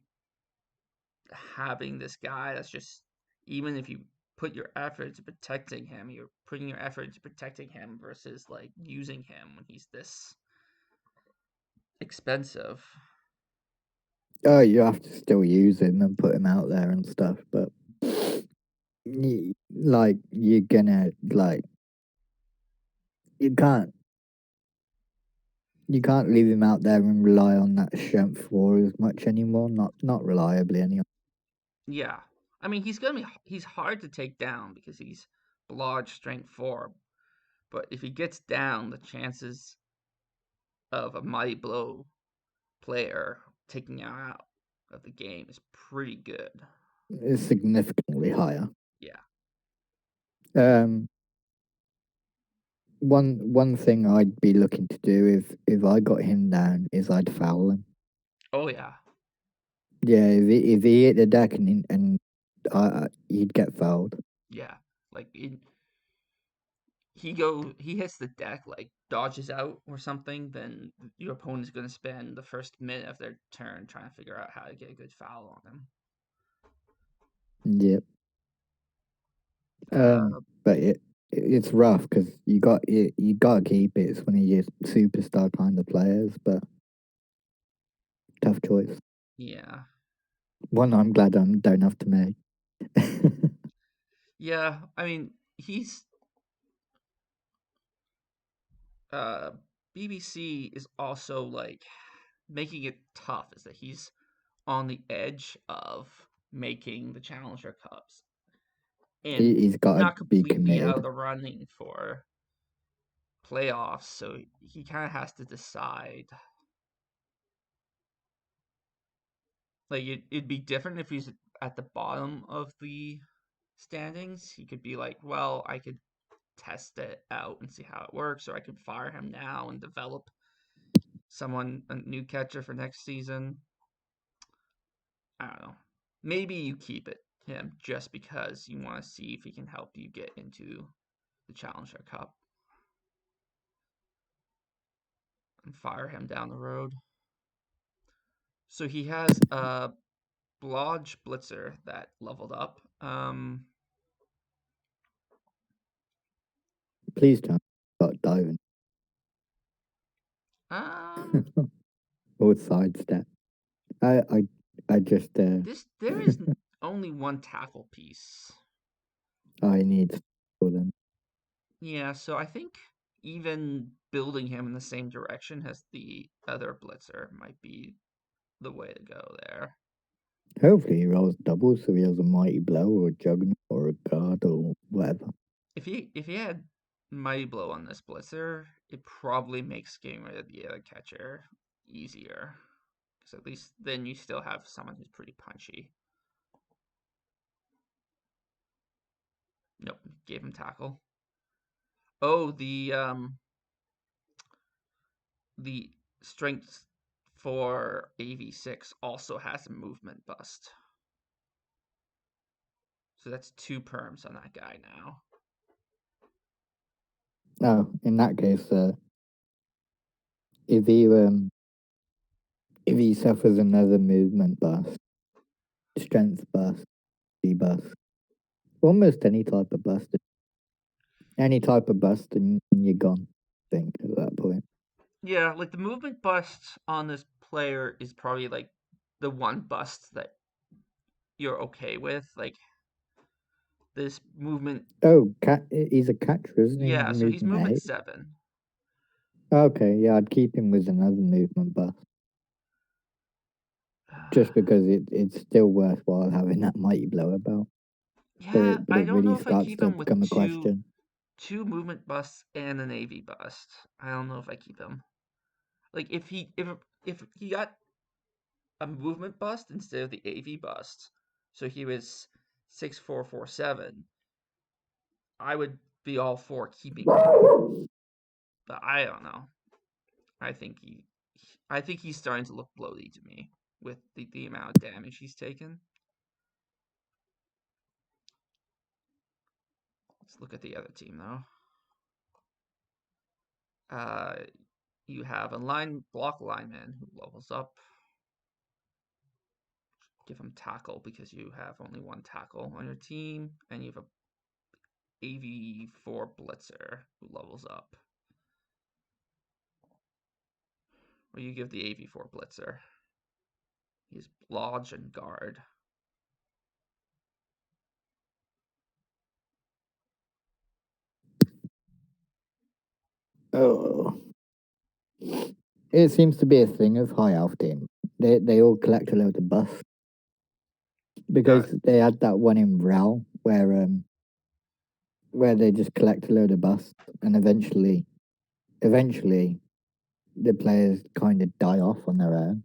having this guy that's just, even if you put your effort into protecting him, you're putting your effort into protecting him versus like using him when he's this expensive. Oh, you have to still use him and put him out there and stuff, but like you're gonna like you can't you can't leave him out there and rely on that strength four as much anymore. Not reliably anyway. Yeah, I mean he's hard to take down because he's blodge strength 4, but if he gets down, the chances of a mighty blow player taking him out of the game is pretty good. It's significantly higher. Yeah. Um, one thing I'd be looking to do if I got him down is I'd foul him. Oh yeah. Yeah, if he hit the deck and he'd get fouled. Yeah. Like he hits the deck, like dodges out or something, then your opponent's going to spend the first minute of their turn trying to figure out how to get a good foul on him. Yep. Uh, But it's rough because you got to keep it. It's one of your superstar kind of players, but tough choice. yeah, One I'm glad I don't have to make. yeah. I mean, he's uh BBC is also like making it tough. Is that he's on the edge of making the Challenger Cups and He's got to not be completely out of committed. the running for playoffs, so he kind of has to decide. Like it'd be different if he's at the bottom of the standings. He could be like, well, I could test it out and see how it works, or I could fire him now and develop a new catcher for next season. I don't know. Maybe you keep him just because you want to see if he can help you get into the Challenger Cup. and fire him down the road. So he has a Blodge Blitzer that leveled up. Please don't start diving Um, or sidestep. I just there is only one tackle piece. I need for them. Yeah, so I think even building him in the same direction as the other Blitzer might be the way to go there. Hopefully he rolls doubles so he has a mighty blow or a juggernaut or a guard or whatever. If he had Mighty Blow on this Blitzer, it probably makes getting rid of the other catcher easier. Because at least then you still have someone who's pretty punchy. Nope, gave him tackle. Oh, the strength for AV6 also has a movement bust. So that's 2 perms on that guy now. Oh, in that case, if he suffers another movement bust, strength bust, bust, almost any type of bust, and you're gone. I think at that point. Yeah, like the movement bust on this player is probably like the one bust that you're okay with. Like this movement. Oh, he's a catcher, isn't he? Yeah, so he's Movement movement 8. 7. Okay, yeah, I'd keep him with another movement bust. Just because it's still worthwhile having that mighty blow about. Yeah, But I it don't know really if I starts keep to him with become a two question. movement busts and an AV bust. I don't know if I keep him. Like if he got a movement bust instead of the AV bust, so he was 6-4-4-7, I would be all for keeping him. But I don't know. I think he's starting to look bloaty to me with the amount of damage he's taken. Let's look at the other team though. You have a block lineman who levels up. Give him tackle because you have only one tackle on your team, and you have a AV4 blitzer who levels up. Or you give the AV4 blitzer. He's lodge and guard. Oh, it seems to be a thing of high elf team. They all collect a load of buffs because they had that one in Ral where they just collect a load of buffs and eventually the players kind of die off on their own.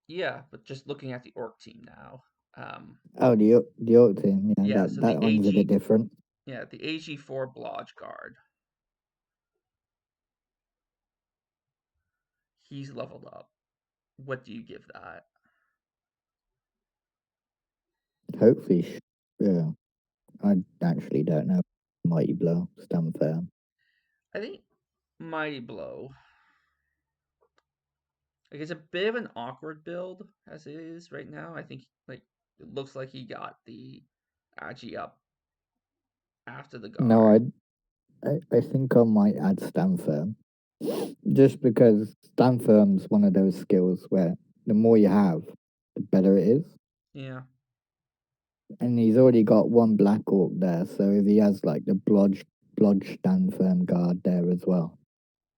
Yeah, but just looking at the orc team now. Oh, the orc team, yeah, Yeah, so that one's a bit different. Yeah, the AG4 blodge guard. He's leveled up. What do you give that? Hopefully, yeah. I actually don't know. Mighty blow, stand firm. I think Mighty Blow. Like it's a bit of an awkward build as it is right now. I think like it looks like he got the Agi up after the No, guard. I think I might add stand firm. Just because stand firm's one of those skills where the more you have, the better it is. Yeah. And he's already got one black orc there, so if he has like the blodge stand firm guard there as well,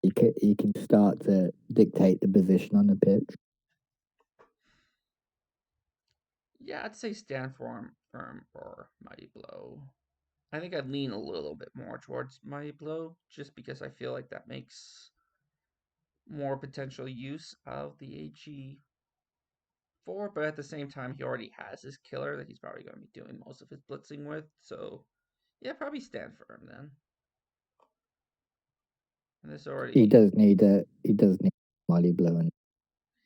he can start to dictate the position on the pitch. Yeah, I'd say stand firm or Mighty Blow. I think I'd lean a little bit more towards Mighty Blow just because I feel like that makes more potential use of the AG4, but at the same time, he already has his killer that he's probably going to be doing most of his blitzing with. So, yeah, probably stand firm then. And this already, He does need Mighty blow, and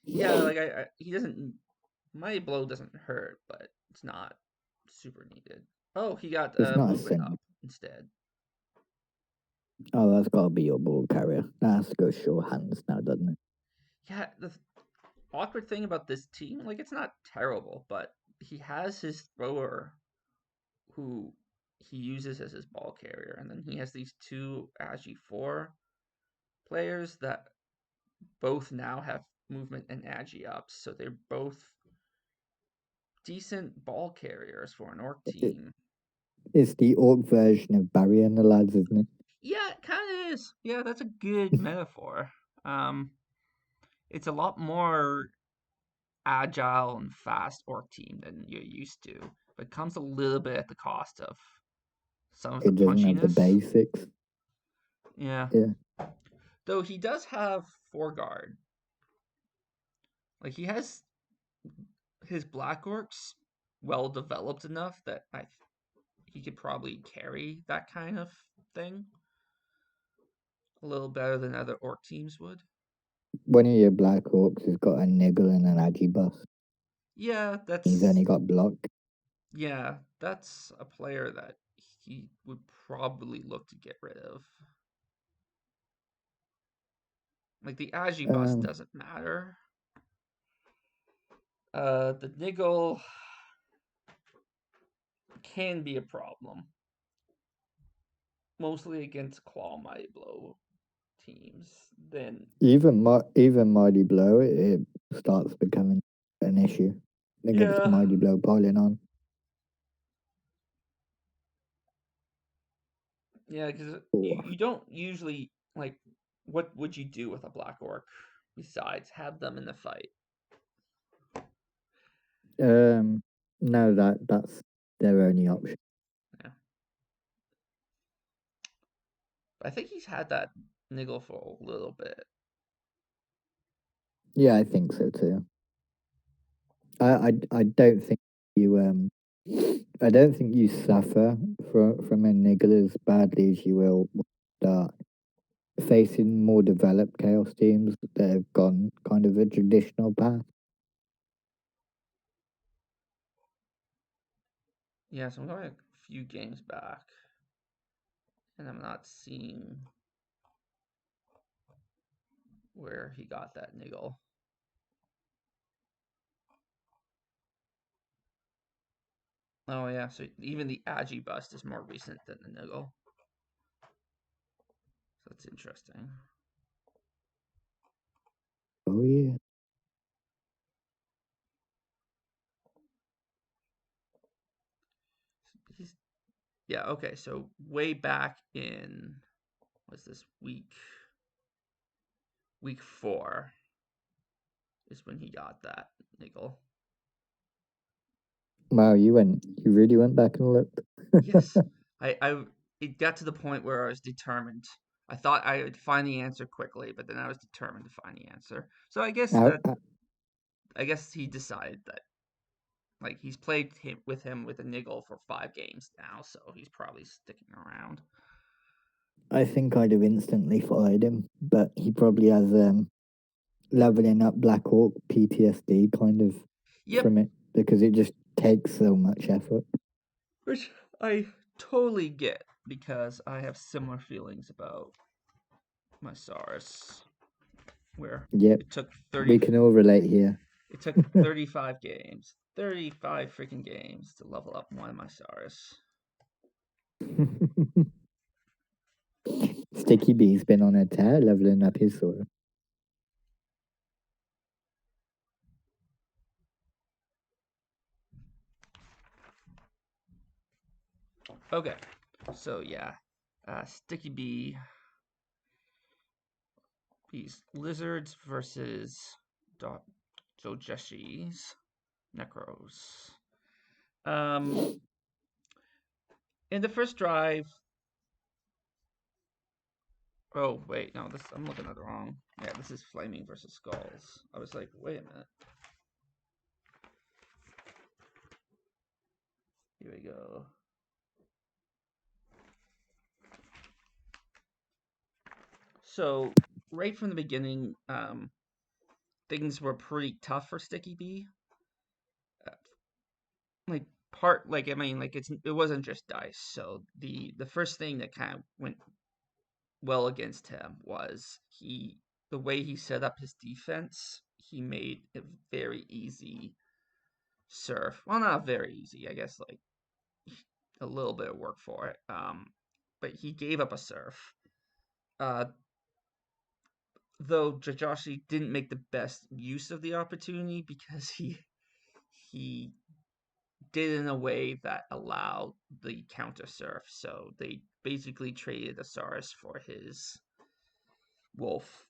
yeah, like he doesn't. Mighty Blow doesn't hurt, but it's not super needed. Oh, he got it's not a movement sin. up. instead. Oh, that's got to be your ball carrier. That has to go short hands now, doesn't it? Yeah, the awkward thing about this team, like it's not terrible, but he has his thrower who he uses as his ball carrier, and then he has these two Agi 4 players that both now have movement and Agi ups, so they're both decent ball carriers for an orc It, team. it's the orc version of Barry and the lads, isn't it? Yeah, it kind of is. Yeah, that's a good metaphor. Um, it's a lot more agile and fast orc team than you're used to, but it comes a little bit at the cost of some of the It doesn't have the punchiness. basics. Yeah. Yeah. Though he does have four guard. Like he has his black orcs well developed enough that he could probably carry that kind of thing a little better than other orc teams would. One of your black orcs has got a niggle and an agi bus. Yeah, He's only got block. that's a player that he would probably look to get rid of. Like the Agi bus Um, doesn't matter. The niggle can be a problem, mostly against claw mighty blow teams. Then even Mighty Blow, it starts becoming an issue against yeah, Mighty Blow piling on. yeah, because Oh. you don't usually like. What would you do with a black orc besides have them in the fight? Um, no, that's their only option. Yeah, but I think he's had that niggle for a little bit. Yeah, I think so too. I don't think you I don't think you suffer from a niggle as badly as you will start facing more developed chaos teams that have gone kind of a traditional path. Yeah, so I'm going a few games back, and I'm not seeing where he got that niggle. Oh yeah, so even the Agi bust is more recent than the niggle. So that's interesting. Oh yeah. He's yeah, okay, so way back in what's this week 4 is when he got that niggle. Wow, you really went back and looked. Yes. I it got to the point where I was determined. I thought I would find the answer quickly, but then I was determined to find the answer. So How, I guess he decided that like he's played with him with a niggle for 5 games now, so he's probably sticking around. I think I'd have instantly fired him, but he probably has leveling up Black Hawk PTSD kind of Yep, from it because it just takes so much effort. which I totally get because I have similar feelings about my Saurus, where Yep, it took we can all relate here. 35 games, 35 freaking games to level up one of my Saurus. Sticky B's been on a tear leveling up his sword. Okay, so yeah, Sticky B, these lizards versus Dojeshis, Necros. Um, in the first drive, oh wait, no, this I'm looking at the wrong. Yeah, this is Flaming versus Skulls. I was like, wait a minute. Here we go. So right from the beginning, things were pretty tough for Sticky B. Uh, like part like I mean like it wasn't just dice. So the first thing that kind of went well against him was the way he set up his defense. He made it very easy surf. Well, not very easy, I guess, like a little bit of work for it. But he gave up a surf. Uh, though Jajoshi didn't make the best use of the opportunity because he did it in a way that allowed the counter surf. So they basically traded Asaurus for his wolf.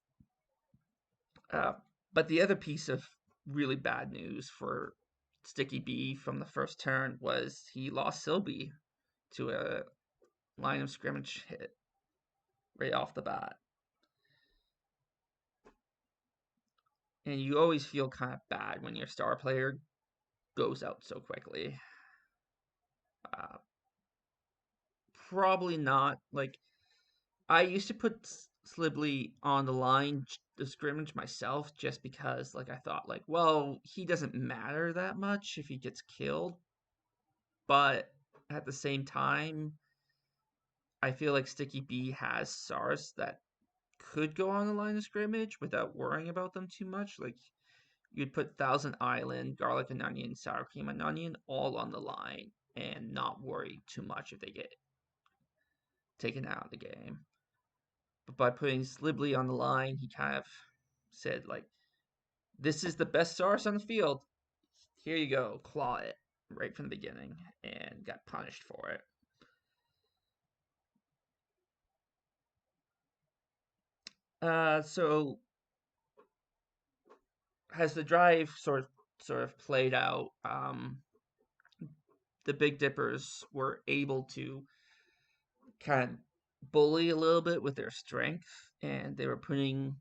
Uh, but the other piece of really bad news for Sticky B from the first turn was he lost Silby to a line of scrimmage hit right off the bat. And you always feel kind of bad when your star player goes out so quickly. Uh, Probably not. Like, I used to put Slibley on the line of scrimmage myself just because, like, I thought, like, well, he doesn't matter that much if he gets killed. But at the same time, I feel like Sticky B has SARS that could go on the line of scrimmage without worrying about them too much. Like, you'd put Thousand Island, Garlic and Onion, Sour Cream and Onion all on the line and not worry too much if they get taken out of the game. But by putting Slibley on the line, he kind of said, like, this is the best SARS on the field. Here you go, claw it right from the beginning, and got punished for it. So as the drive sort of played out, the Big Dippers were able to kind of bully a little bit with their strength, and they were putting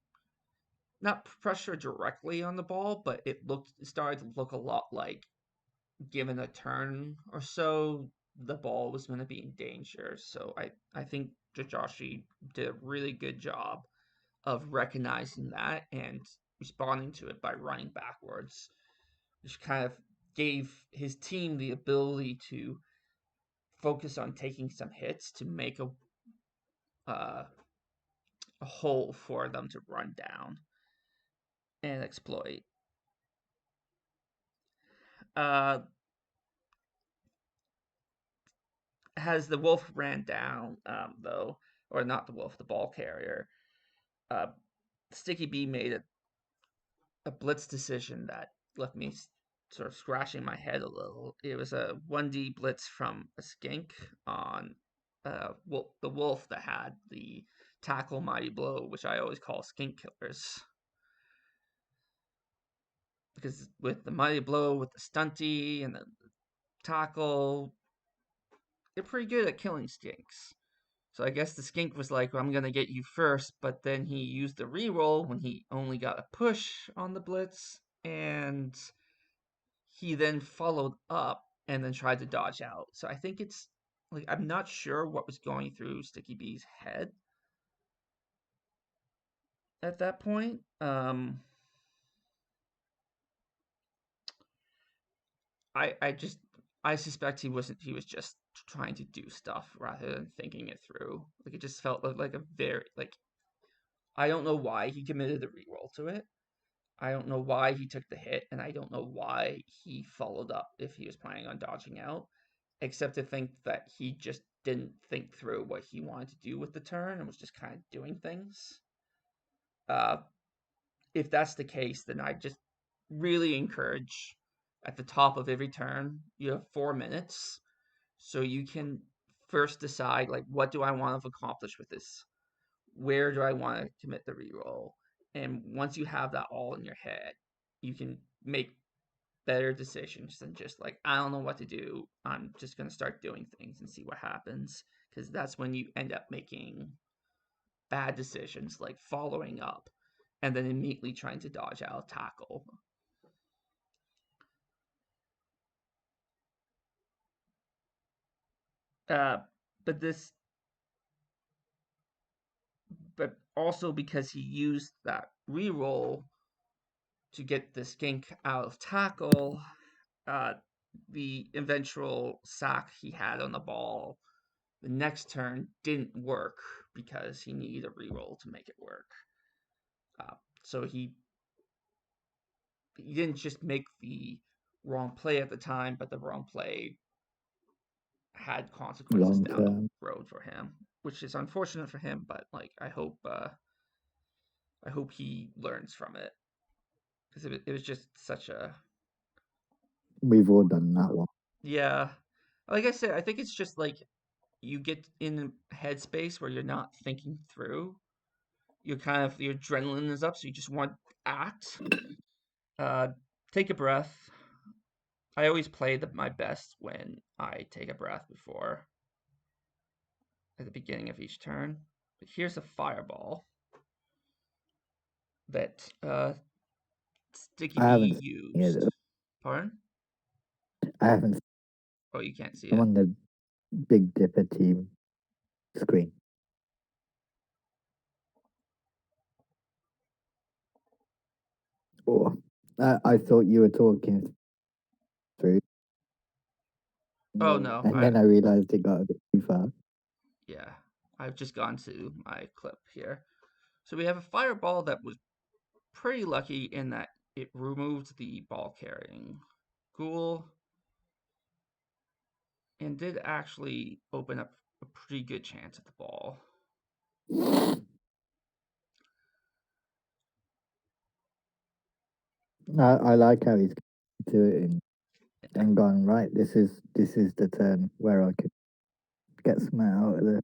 not pressure directly on the ball, but it started to look a lot like, given a turn or so, the ball was going to be in danger. So I think Jajoshi did a really good job of recognizing that and responding to it by running backwards, which kind of gave his team the ability to focus on taking some hits to make uh, a hole for them to run down and exploit. Uh, as the wolf ran down, though, or not the wolf, the ball carrier, uh, Sticky B made a blitz decision that left me sort of scratching my head a little. It was a 1D blitz from a skink on the wolf that had the tackle mighty blow, which I always call skink killers. Because with the mighty blow, with the stunty and the tackle, they're pretty good at killing skinks. So I guess the skink was like, well, I'm gonna get you first, but then he used the reroll when he only got a push on the blitz, and he then followed up and then tried to dodge out. So I think it's like I'm not sure what was going through Sticky B's head at that point. I just I suspect he was just trying to do stuff rather than thinking it through. Like it just felt like a very like I don't know why he committed the reroll to it. I don't know why he took the hit, and I don't know why he followed up if he was planning on dodging out, except to think that he just didn't think through what he wanted to do with the turn and was just kind of doing things. Uh, if that's the case, then I just really encourage at the top of every turn, you have 4 minutes, so you can first decide, like, what do I want to accomplish with this? Where do I want to commit the reroll? And once you have that all in your head, you can make better decisions than just like, I don't know what to do. I'm just going to start doing things and see what happens. Because that's when you end up making bad decisions, like following up and then immediately trying to dodge out a tackle. Uh, but this, but also because he used that reroll to get the skink out of tackle, uh, the eventual sack he had on the ball the next turn didn't work because he needed a reroll to make it work. So he didn't just make the wrong play at the time, but the wrong play had consequences long down the term. road for him, which is unfortunate for him. But like, I hope he learns from it because it was just such a We've all done that one. yeah. Like I said, I think it's just like you get in a headspace where you're not thinking through. You're kind of your adrenaline is up, so you just want to act. Uh, take a breath. I always play my best when I take a breath before at the beginning of each turn. But here's a fireball that Sticky I B haven't seen used. it. Pardon? I haven't. Oh, you can't see I'm it. on the Big Dipper team screen. Oh, I thought you were talking through, Oh no, and then I realized it got a bit too far. yeah, I've just gone to my clip here. So we have a fireball that was pretty lucky in that it removed the ball carrying ghoul and did actually open up a pretty good chance at the ball. I like how he's to it and gone right. This is the turn where I could get some out of this.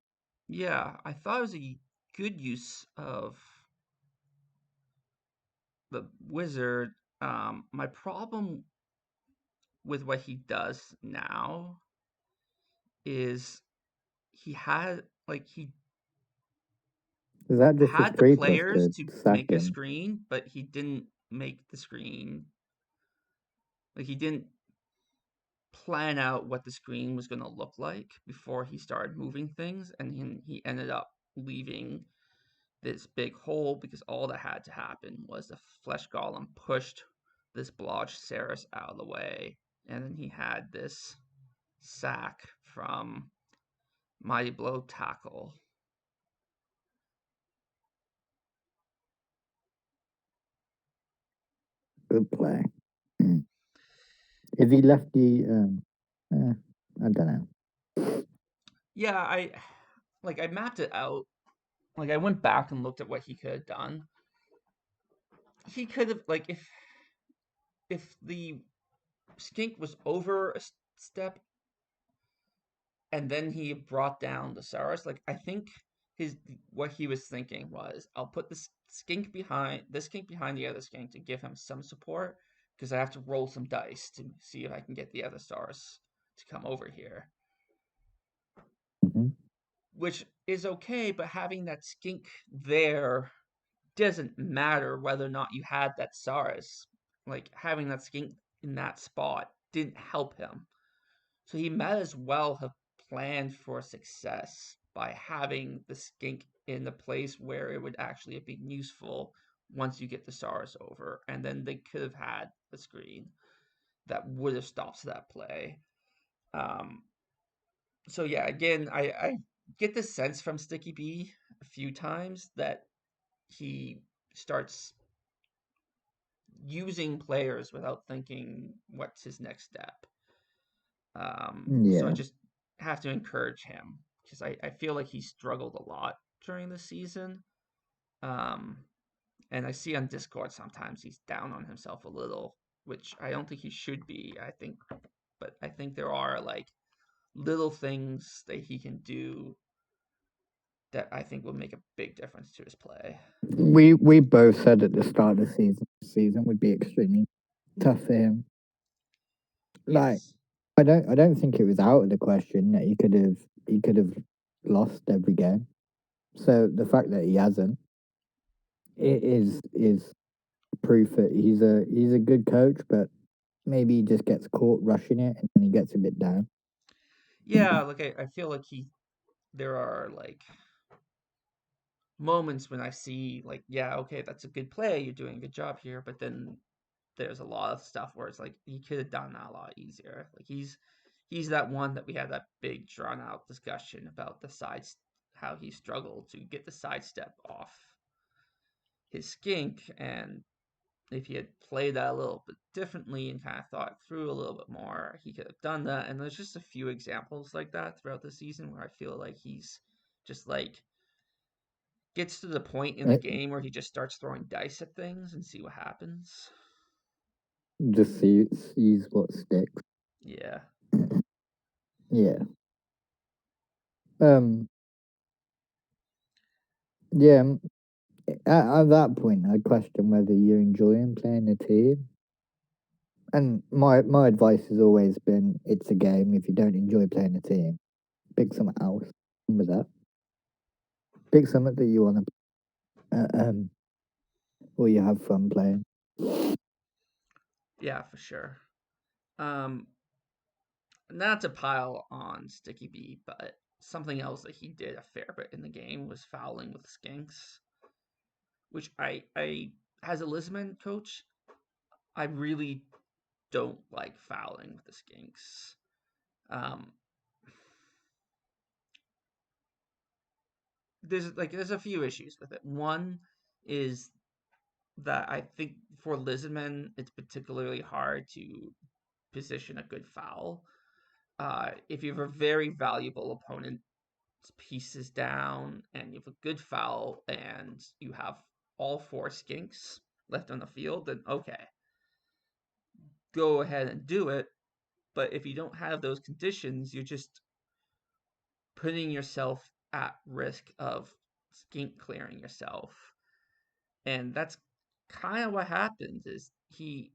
Yeah, I thought it was a good use of the wizard. My problem with what he does now is he Is that just a had the spree plus players to to sack make a him? screen, but he didn't make the screen. Like he didn't plan out what the screen was going to look like before he started moving things, and he ended up leaving this big hole because all that had to happen was the flesh golem pushed this blotch Ceres out of the way, and then he had this sack from Mighty Blow tackle. Good play. Mm. If he left the, I don't know. Yeah, I mapped it out. Like I went back and looked at what he could have done. He could have like if the skink was over a step and then he brought down the Saurus. Like I think his what he was thinking was, I'll put this skink behind the other skink to give him some support because I have to roll some dice to see if I can get the other Saurus to come over here, Mm-hmm. which is okay. But having that skink there doesn't matter whether or not you had that Saurus. Like having that skink in that spot didn't help him. So he might as well have planned for success by having the skink in the place where it would actually have been useful once you get the stars over. And then they could have had the screen that would have stopped that play. Um, so yeah, again, I get the sense from Sticky B a few times that he starts using players without thinking what's his next step. So I Yeah. just have to encourage him because I feel like he struggled a lot during the season. Um, and I see on Discord sometimes he's down on himself a little, which I don't think he should be. But I think there are like little things that he can do that I think will make a big difference to his play. We both said at the start of the season would be extremely tough for him. Like Yes. I don't think it was out of the question that he could have lost every game. So the fact that he hasn't, it is proof that he's a good coach, but maybe he just gets caught rushing it and he gets a bit down. Yeah, like I feel like there are like moments when I see like, yeah, okay, that's a good play, you're doing a good job here, but then there's a lot of stuff where it's like he could have done that a lot easier. Like he's that one that we had that big drawn out discussion about the sides, how he struggled to get the sidestep off his skink, and if he had played that a little bit differently and kind of thought through a little bit more, he could have done that. And there's just a few examples like that throughout the season where I feel like he's just like gets to the point in the It game where he just starts throwing dice at things and see what happens. just sees what sticks. Yeah. Yeah. Um. Yeah. At that point, I question whether you're enjoying playing a team. And my advice has always been, it's a game. If you don't enjoy playing a team, pick something else. With that, pick something that you want to, or you have fun playing. Yeah, for sure. Um, Not to pile on Sticky B, but something else that he did a fair bit in the game was fouling with skinks, which I as a Lisbon coach, I really don't like fouling with the skinks. Um, there's a few issues with it. One is that I think for Lisbon, it's particularly hard to position a good foul. If you have a very valuable opponent pieces down and you have a good foul and you have all four skinks left on the field, then okay, go ahead and do it. But if you don't have those conditions, you're just putting yourself at risk of skink clearing yourself. And that's kind of what happens is he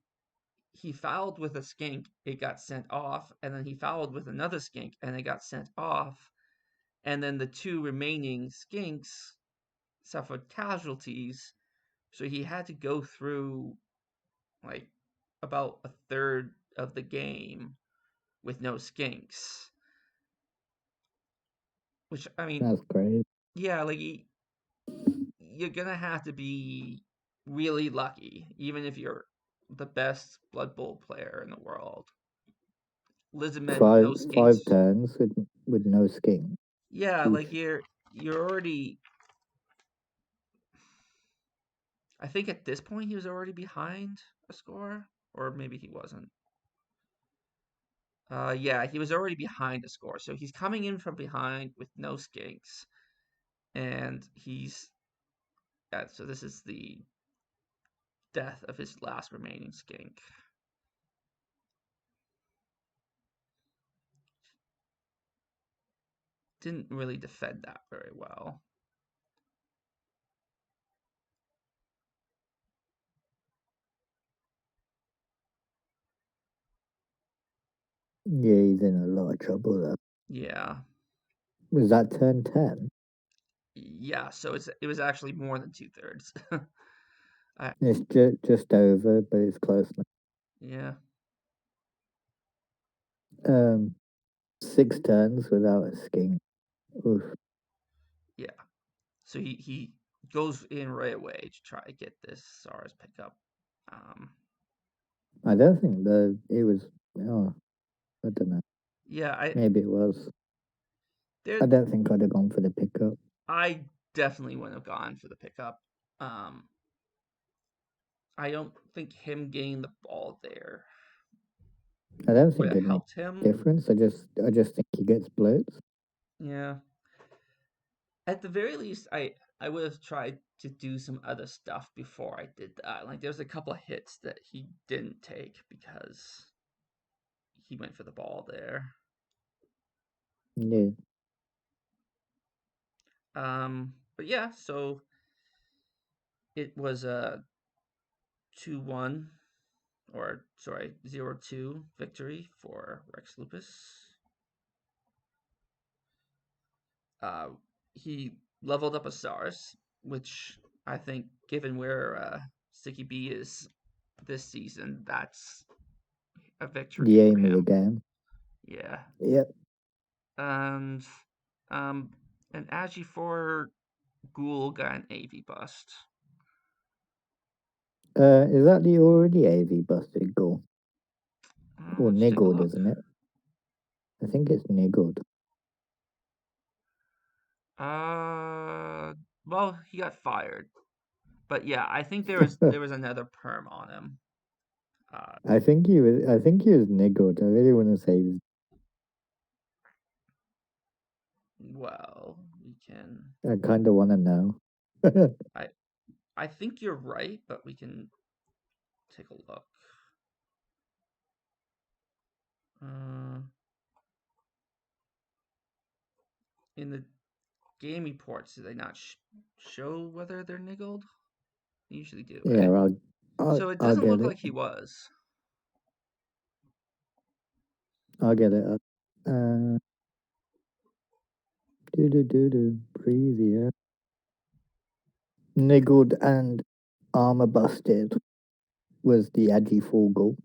fouled with a skink, it got sent off, and then he fouled with another skink and it got sent off. And then the two remaining skinks suffered casualties, so he had to go through like about a third of the game with no skinks. Which I mean, That's great. yeah, like you're gonna have to be really lucky, even if you're the best Blood Bowl player in the world. Lizamed, no Five skinks. turns with no skin. Yeah, Oof. like you're already. I think at this point he was already behind a score, or maybe he wasn't. Yeah, he was already behind a score, so he's coming in from behind with no skinks, and he's so this is the death of his last remaining skink. Didn't really defend that very well. Yeah, he's in a lot of trouble there. Yeah, Was that turn 10? yeah. So it was actually more than 2/3. I, It's just over, but it's close yeah, now. 6 turns without a skin. Oof. yeah. So he goes in right away to try to get this SARS pickup. Um, I don't think it was. Oh, I don't know. yeah, I Maybe it was. I there don't think I'd have gone for the pickup. I definitely wouldn't have gone for the pickup. I don't think him getting the ball there I don't would think have it'd make helped him. difference. I just think he gets blitzed. Yeah. At the very least, I would have tried to do some other stuff before I did that. Like there's a couple of hits that he didn't take because he went for the ball there. Yeah. But yeah, so it was a 2-1 or sorry, 0-2 victory for Rex Lupus. Uh, he leveled up a SARS, which I think, given where Sticky B is this season, that's a The victory for aim of the him. game. Yeah, Yep. and um, and Agi for Ghoul got an AV bust. Is that the already AV busted goal? Or Let's take a niggled, look. isn't it? I think it's niggled. Well, he got fired, but yeah, I think there was another perm on him. Uh, I think he was. I think he was niggled. I really want to say. well, we can. I kind of want to know. I I think you're right, but we can take a look. Uh, in the game reports, do they not show whether they're niggled? They usually do, Yeah, eh? I'll So it I'll doesn't get look it. like he was. I'll get it up. Do do do do. Preview. Niggled and armor busted was the edgy full goal.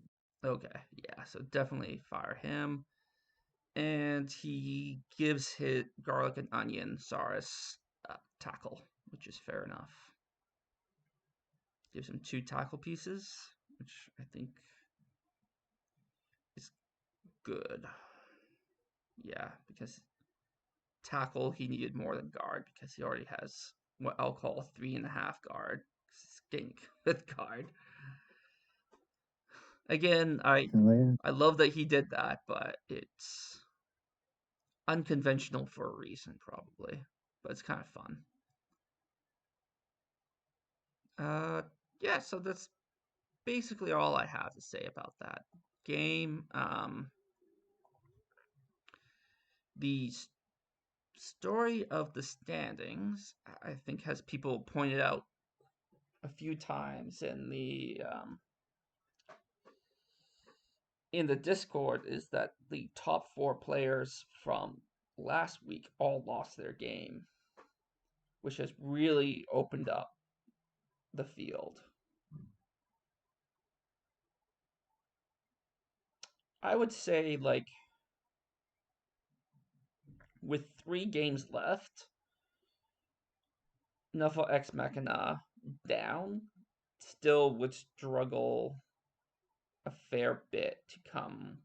Okay, yeah, so definitely fire him. And he gives his garlic and onion Saurus tackle, which is fair enough. Gives him 2 tackle pieces, which I think is good. Yeah, because tackle he needed more than guard because he already has what I'll call 3.5 guard. Skink with guard. Again, Oh yeah. I love that he did that, but it's unconventional for a reason, probably. But it's kind of fun. Uh, yeah, so that's basically all I have to say about that game. The story of the standings, I think, has people pointed out a few times in the Discord, is that the top 4 players from last week all lost their game, which has really opened up the field. I would say, like, with 3 games left, Nuffle Ex Machina down still would struggle a fair bit to come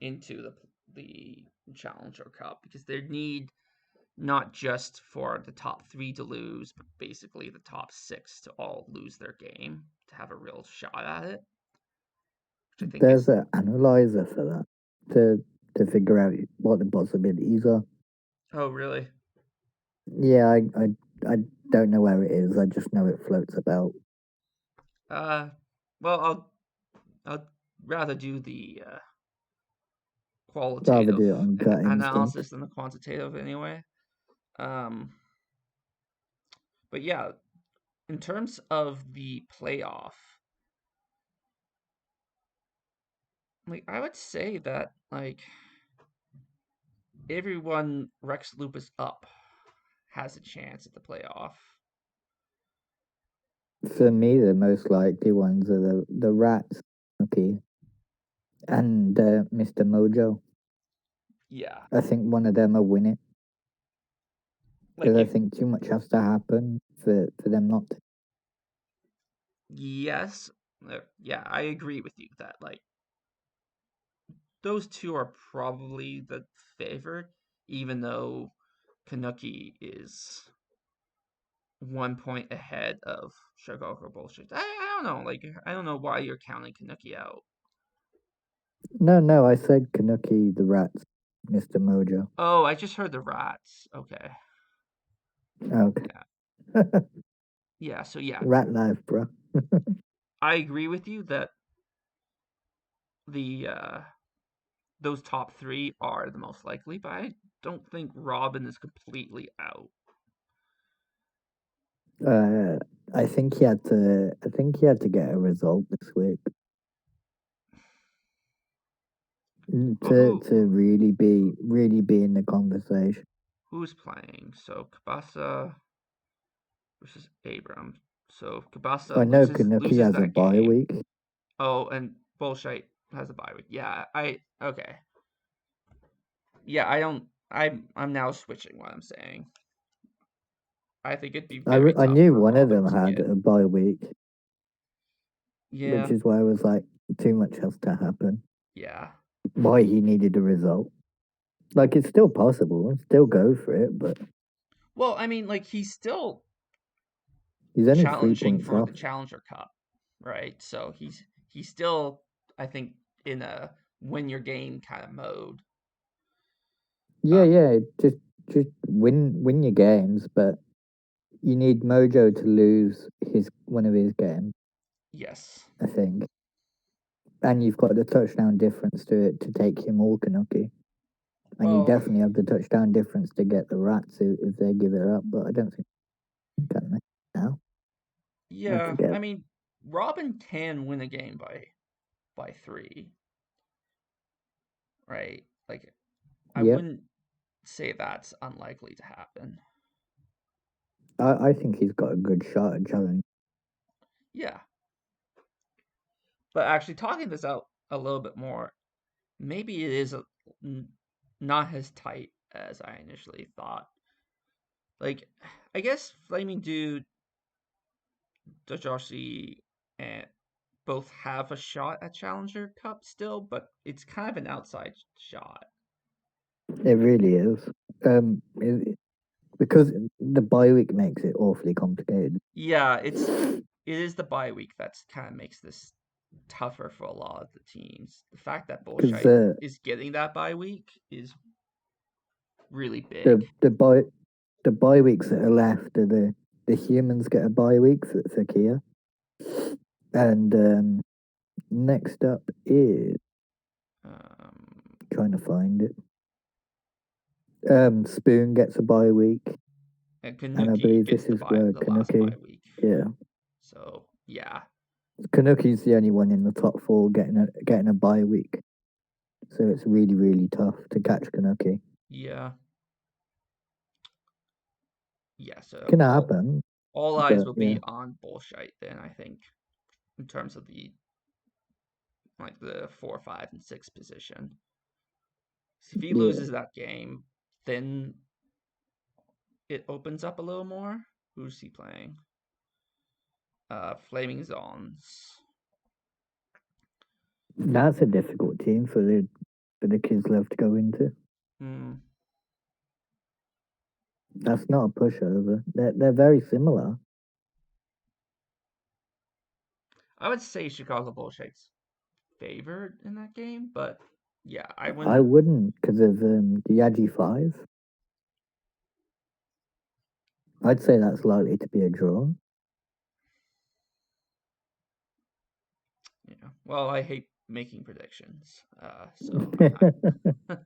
into the Challenger Cup because they need not just for the top 3 to lose, but basically the top 6 to all lose their game to have a real shot at it, which I think There's is. an analyzer for that to figure out what the possibilities are. Oh, really? Yeah, I don't know where it is. I just know it floats about. Uh, well, I'd rather do the Rather qualitative do it on gut instinct. analysis than the quantitative anyway. Um, but yeah, in terms of the playoff, like I would say that like everyone Rex Lupus up has a chance at the playoff. For me, the most likely ones are the rats, okay, and Mr. Mojo. Yeah, I think one of them will win it because like I if think too much has to happen for them not to. yes, yeah, I agree with you that like those two are probably the favorite, even though Kanuki is 1 point ahead of Shogoko Bullshit. I don't know, like I don't know why you're counting Kanuki out. No, no, I said Kanuki, the rats, Mr. Mojo. Oh, I just heard the rats. Okay, Okay, yeah, yeah. So yeah, rat life, bro. I agree with you that the those top 3 are the most likely, but I don't think Robin is completely out. Uh, I think he had to. I think he had to get a result this week Well, to really be in the conversation. who's playing? So Kabasa versus Abram. So I Kabasa know Kanuki loses has a that bye game. week. Oh, and Bullshite has a bye week. Yeah, I okay. Yeah, I don't. I'm now switching what I'm saying. I think it'd be very I tough knew for one of Robin them to had get. a bye week. Yeah. which is why I was like, too much has to happen. Yeah. Why he needed a result. Like, it's still possible, still go for it, but Well, I mean, like he's still he's only three challenging points for off. the Challenger Cup, right? So he's still, I think, in a win your game kind of mode. Yeah, yeah, just win your games, but you need Mojo to lose his one of his games, Yes. I think. And you've got the touchdown difference to take him all Kanuki. And you Well, definitely have the touchdown difference to get the Rats if they give it up, but I don't think can they now. I yeah. forget. I mean, Robin can win a game by 3, right? Like I Yep. wouldn't say that's unlikely to happen. I think he's got a good shot at challenge. Yeah. But actually talking this out a little bit more, maybe it is not as tight as I initially thought. Like, I guess Flaming Dude, Dojoshi, and both have a shot at Challenger Cup still, but it's kind of an outside shot. It really is. Because the bye week makes it awfully complicated. Yeah, it is the bye week that's kind of makes this tougher for a lot of the teams. The fact that Because Bullshite is getting that bye week is really big. the bye weeks that are left are the humans get a bye week for Kia, and next up is Um, trying to find it. Spoon gets a bye week, and and I Kanuki believe gets this is where the last bye Kanuki, week. yeah, So yeah, Kanuki's the only one in the top four getting a bye week. So it's really really tough to catch Kanuki. yeah, yeah. So Can happen, all eyes but will yeah, be on Bullshite then. I think in terms of the 4, 5, and 6 position. If he yeah. loses that game, then it opens up a little more. Who's he playing? Flaming Zones. That's a difficult team for the kids left to go into. Hmm. That's not a pushover. They're very similar. I would say Chicago Bullshite's favored in that game, but yeah, I I wouldn't. wouldn't because of the Yagi 5. I'd say that's likely to be a draw. Yeah. Well, I hate making predictions, so I'm not.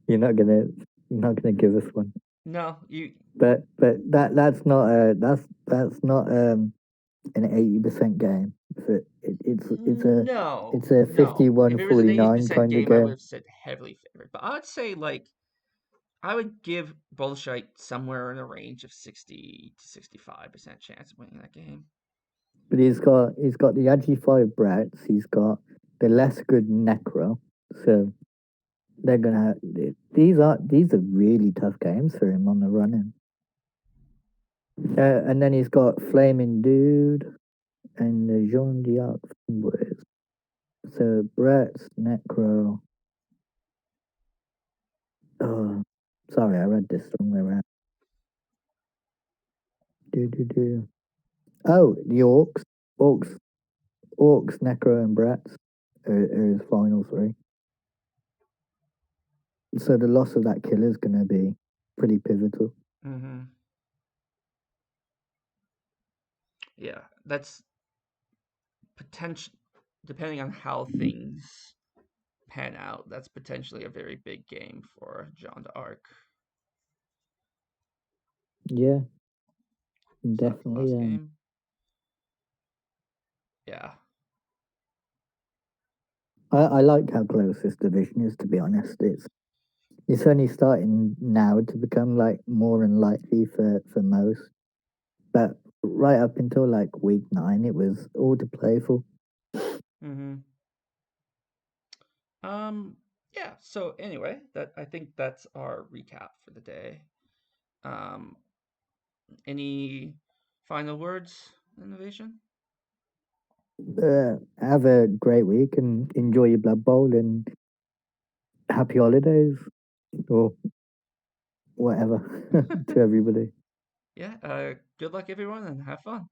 You're not gonna give us one. No, you. But that's not an 80% game. No, It's a no. If it was an 51-49 80% kind of game, I would game. have said heavily favored. But I would say I would give Bullshite somewhere in a range of 60 to 65% chance of winning that game. But he's got the Yagi 5 Brats. He's got the less good Necro. So they're gonna these are really tough games for him on the running. And then he's got Flaming Dude and the Jean d'Arc boys. So Brett's Necro. Oh, sorry, I read this wrong way around. Do. Oh, the Orcs, Orcs, Necro, and Bratz are his final three. So the loss of that killer is going to be pretty pivotal. Mm-hmm. Yeah, that's potential. Depending on how things pan out, that's potentially a very big game for John d'Arc. Yeah, Is that the definitely. last game? Yeah. I like how close this division is. To be honest, it's only starting now to become like more unlikely for most. But right up until like week 9, it was all to play for. Mm-hmm. Um. Yeah. So anyway, that I think that's our recap for the day. Um. Any final words, Innovation? Have a great week and enjoy your Blood Bowl and happy holidays or whatever to everybody. Yeah, good luck everyone and have fun.